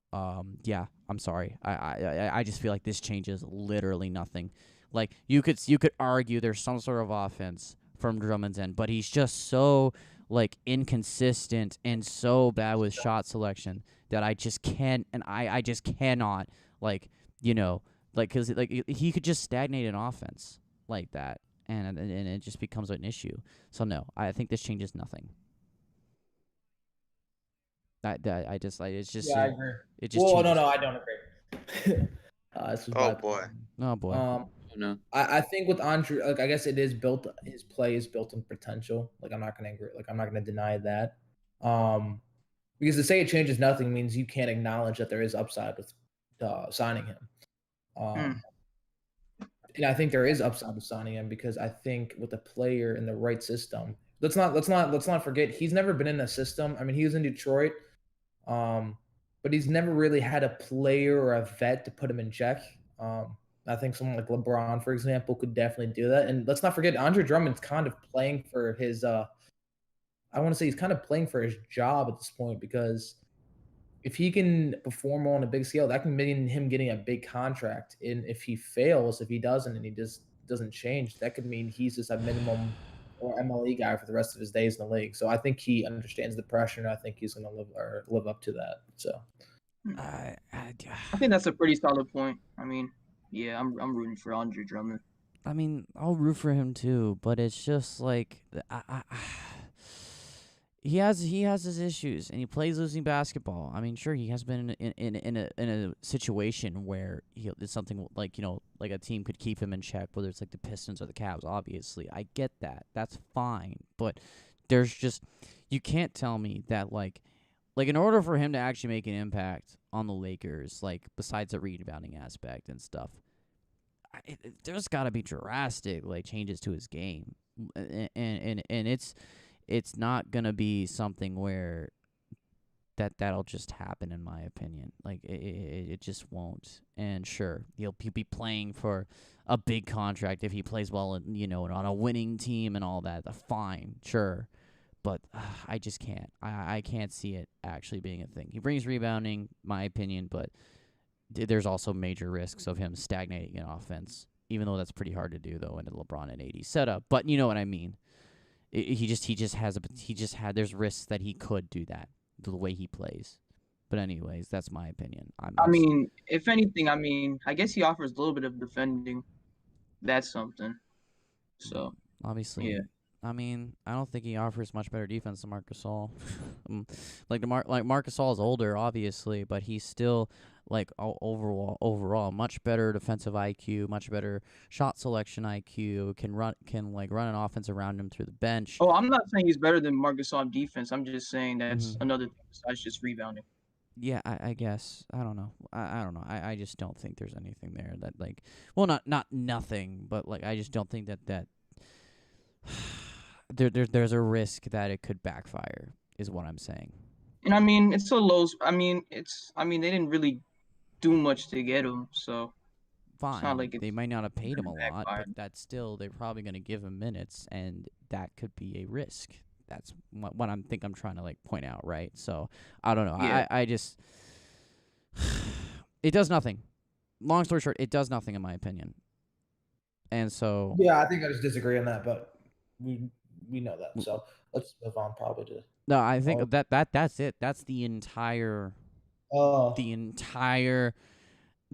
yeah, I'm sorry. I just feel like this changes literally nothing. Like you could argue there's some sort of offense from Drummond's end, but he's just so like inconsistent and so bad with shot selection that I just can't, and I just cannot like, because like he could just stagnate an offense like that, and it just becomes an issue. So no, I think this changes nothing. It's just. Yeah, I agree. It just. Well, changes. no, I don't agree. Oh boy. Oh boy. No. I think with Andre, like I guess it is built. His play is built on potential. Like I'm not gonna agree. Like I'm not gonna deny that. Because to say it changes nothing means you can't acknowledge that there is upside with signing him. And I think there is upside with signing him because I think with a player in the right system, let's not forget he's never been in a system. I mean, he was in Detroit, but he's never really had a player or a vet to put him in check. I think someone like LeBron, for example, could definitely do that. And let's not forget, Andre Drummond's kind of playing for his. I want to say he's kind of playing for his job at this point because if he can perform on a big scale, that can mean him getting a big contract. And if he fails, if he doesn't, and he just doesn't change, that could mean he's just a minimum or MLE guy for the rest of his days in the league. So I think he understands the pressure, and I think he's going to live up to that. So I think that's a pretty solid point. I mean, yeah, I'm rooting for Andre Drummond. I mean, I'll root for him too, but it's just like he has his issues, and he plays losing basketball. I mean, sure, he has been in a situation where it's something like like a team could keep him in check, whether it's like the Pistons or the Cavs. Obviously, I get that. That's fine, but there's just you can't tell me that like in order for him to actually make an impact on the Lakers, like besides the rebounding aspect and stuff, there's got to be drastic like changes to his game, and it's not gonna be something where that'll just happen, in my opinion. Like it just won't. And sure, he'll be playing for a big contract if he plays well, and on a winning team and all that. Fine, sure, but I just can't. I can't see it actually being a thing. He brings rebounding, my opinion, but there's also major risks of him stagnating in offense, even though that's pretty hard to do though in a LeBron and AD setup. But you know what I mean. there's risks that he could do that the way he plays. But anyways, that's my opinion. I mean, if anything, I mean, I guess he offers a little bit of defending. That's something. So obviously, yeah. I mean, I don't think he offers much better defense than Marc Gasol. Like Marc Gasol is older, obviously, but he's still like overall much better defensive IQ, much better shot selection IQ. Can run an offense around him through the bench. Oh, I'm not saying he's better than Marc Gasol on defense. I'm just saying that's another thing besides just rebounding. Yeah, I guess. I don't know. I don't know. I just don't think there's anything there that like, well, not nothing, but like I just don't think that there's a risk that it could backfire is what I'm saying. And I mean, it's so low. I mean, they didn't really do much to get him, so fine. It's not like they might not have paid him a lot, backfire. but that's still they're probably going to give him minutes, and that could be a risk. That's what I'm trying to like point out, right? So I don't know. Yeah. I just it does nothing. Long story short, it does nothing in my opinion. And so yeah, I think I just disagree on that, but we know that. So let's move on probably to. No, I think that's it. That's the entire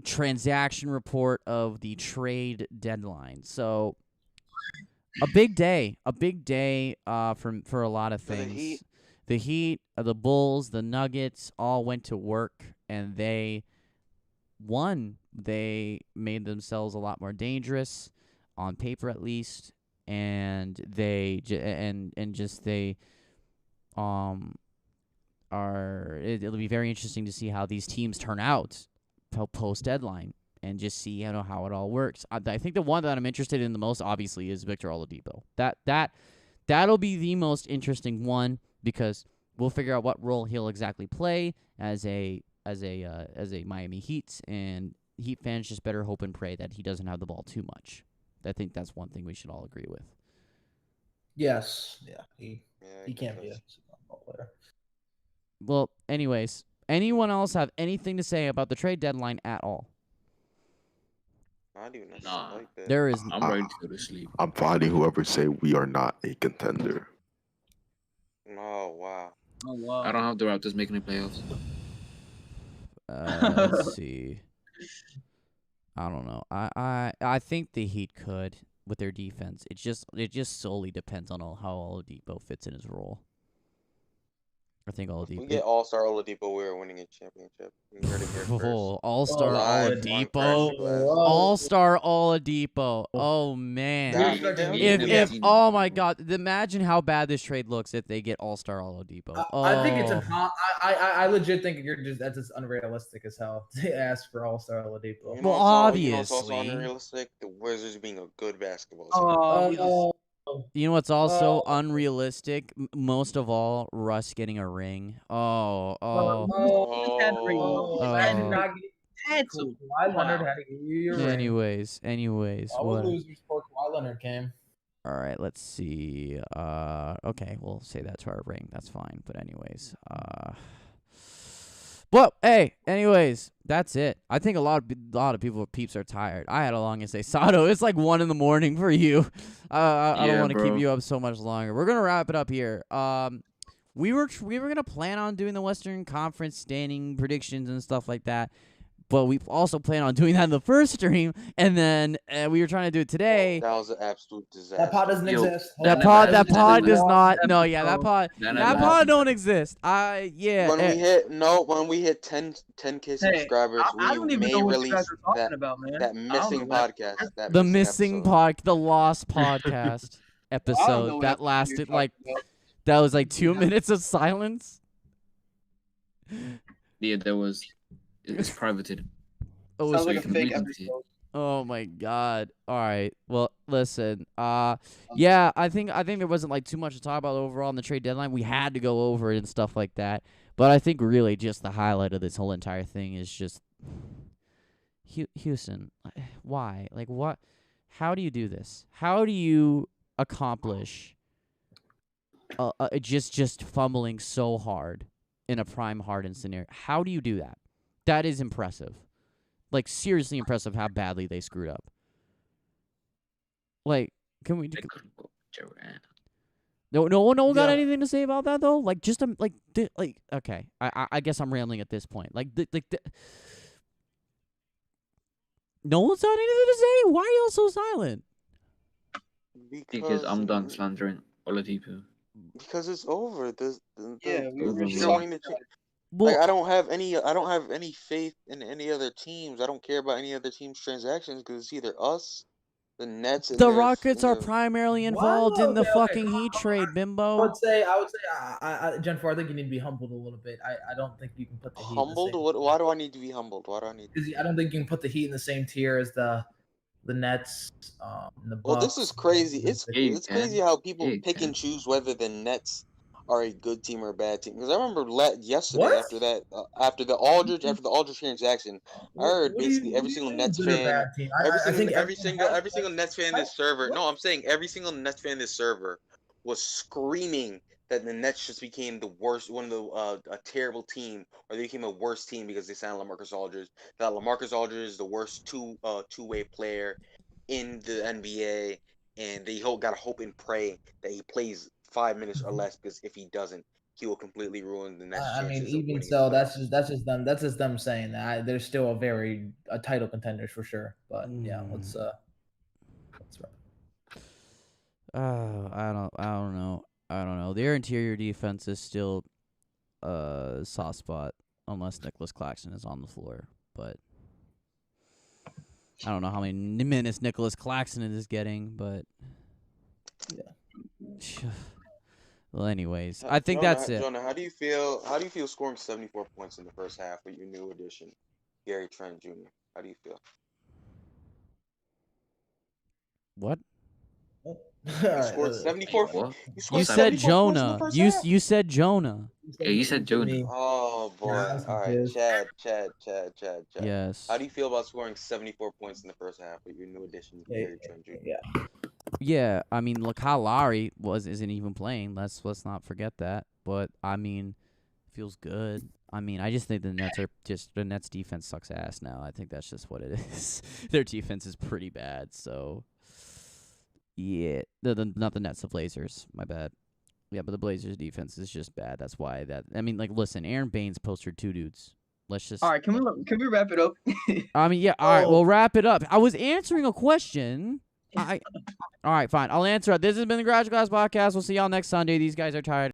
transaction report of the trade deadline. So a big day for a lot of things. The Heat, the Bulls, the Nuggets all went to work and they won. They made themselves a lot more dangerous on paper, at least, and they it'll be very interesting to see how these teams turn out post deadline and just see how it all works. I think the one that I'm interested in the most, obviously, is Victor Oladipo. That'll be the most interesting one because we'll figure out what role he'll exactly play as a Miami Heat, and Heat fans just better hope and pray that he doesn't have the ball too much. I think that's one thing we should all agree with. Yes, yeah, he can't be a ball player. Well, anyways, anyone else have anything to say about the trade deadline at all? I do not like that. There is. I'm ready to go to sleep. I'm finding whoever say we are not a contender. Oh wow. Oh wow. I don't have the Raptors making the playoffs. Let's see. I don't know. I think the Heat could with their defense. It just solely depends on how Oladipo fits in his role. I think Oladipo. If we get All-Star Oladipo, we're winning a championship. You heard it here first. All-Star Oladipo. Whoa. All-Star Oladipo. Oh man. If oh my God, imagine how bad this trade looks if they get All-Star Oladipo. I think it's I legit think that's just unrealistic as hell to ask for All-Star Oladipo. Well, obviously. You know what's also unrealistic? The Wizards being a good basketball team. You know what's also unrealistic? Most of all, Russ getting a ring. I did not get Kawhi Leonard had to give you your ring. Anyways, All losers before Kawhi Leonard came. All right, let's see. Okay, we'll say that to our ring. That's fine. But anyways, well, hey, anyways, that's it. I think a lot of people peeps are tired. I had a longest day. Sato, it's like 1 a.m. for you. I don't want to keep you up so much longer. We're gonna wrap it up here. We were gonna plan on doing the Western Conference standing predictions and stuff like that, but we also plan on doing that in the first stream, and then we were trying to do it today. That was an absolute disaster. That pod doesn't exist. That pod does not. No, yeah, that pod don't exist. When we hit 10K subscribers, we may release that missing podcast. The lost podcast episode that lasted that was 2 minutes of silence. Yeah, it's privated. Sounds like a fake episode. Oh my God. All right. Well, listen. Yeah, I think there wasn't too much to talk about overall on the trade deadline. We had to go over it and stuff like that. But I think really just the highlight of this whole entire thing is just Houston. Why? What? How do you do this? How do you accomplish just fumbling so hard in a prime Harden scenario? How do you do that? That is impressive. Seriously impressive how badly they screwed up. Can we... No one got Yeah. anything to say about that though. Like, just okay. I guess I'm rambling at this point. No one's got anything to say. Why are y'all so silent? Because I'm done slandering Oladipo. Because it's over. Yeah, we Over really they're what? wanting to change. Well, Like, I don't have any faith in any other teams. I don't care about any other team's transactions because it's either us, the Nets, and the Rockets are their primarily involved in the Okay. fucking Heat trade, I Bimbo. would say, Jennifer, I think you need to be humbled a little bit. I don't think you can put the Heat humbled. in the same. Why do I need to be humbled? Why do I need? Because I don't think you can put the Heat in the same tier as the Nets, and the Bucks. Well, this is crazy. It's Yeah, you crazy can. how people Yeah, you pick can. and choose whether the Nets are a good team or a bad team. Because I remember yesterday What? after the Aldridge transaction, I heard basically every single Nets good or fan, bad team? I think every everyone single Nets fan in this server. No, I'm saying every single Nets fan in this server was screaming that the Nets just became the worst, one of the a terrible team, or they became a worse team because they signed LaMarcus Aldridge. That LaMarcus Aldridge is the worst two-way player in the NBA, and they gotta hope and pray that he plays 5 minutes or less, because if he doesn't, he will completely ruin the Nets' I mean, chances of even winning. so, that's just them. That's just them saying that. They're still a title contenders for sure. But yeah, let's I don't know. Their interior defense is still a soft spot unless Nicholas Claxton is on the floor. But I don't know how many minutes Nicholas Claxton is getting. But yeah. Well, anyways, I think that's it. Jonah, how do you feel? How do you feel scoring 74 points in the first half with your new addition, Gary Trent Jr.? How do you feel? What? You scored 74. What? You scored said 74 points in the Jonah. first You half? you said Jonah. Yeah, you said Jonah. Oh boy! Yeah, that's All right, confused. Chad. Yes. How do you feel about scoring 74 points in the first half with your new addition, Gary Trent Jr.? Yeah. Yeah, I mean, Kyle Lowry isn't even playing. Let's not forget that. But I mean, feels good. I mean, I just think the Nets defense sucks ass now. I think that's just what it is. Their defense is pretty bad. So yeah, not the Nets, the Blazers. My bad. Yeah, but the Blazers defense is just bad. That's why I mean, like, listen, Aaron Baines posted 2 dudes. Let's just. All right, can we wrap it up? I mean, yeah. All right, we'll wrap it up. I was answering a question. All right, fine. I'll answer it. This has been the Garage Glass Podcast. We'll see y'all next Sunday. These guys are tired.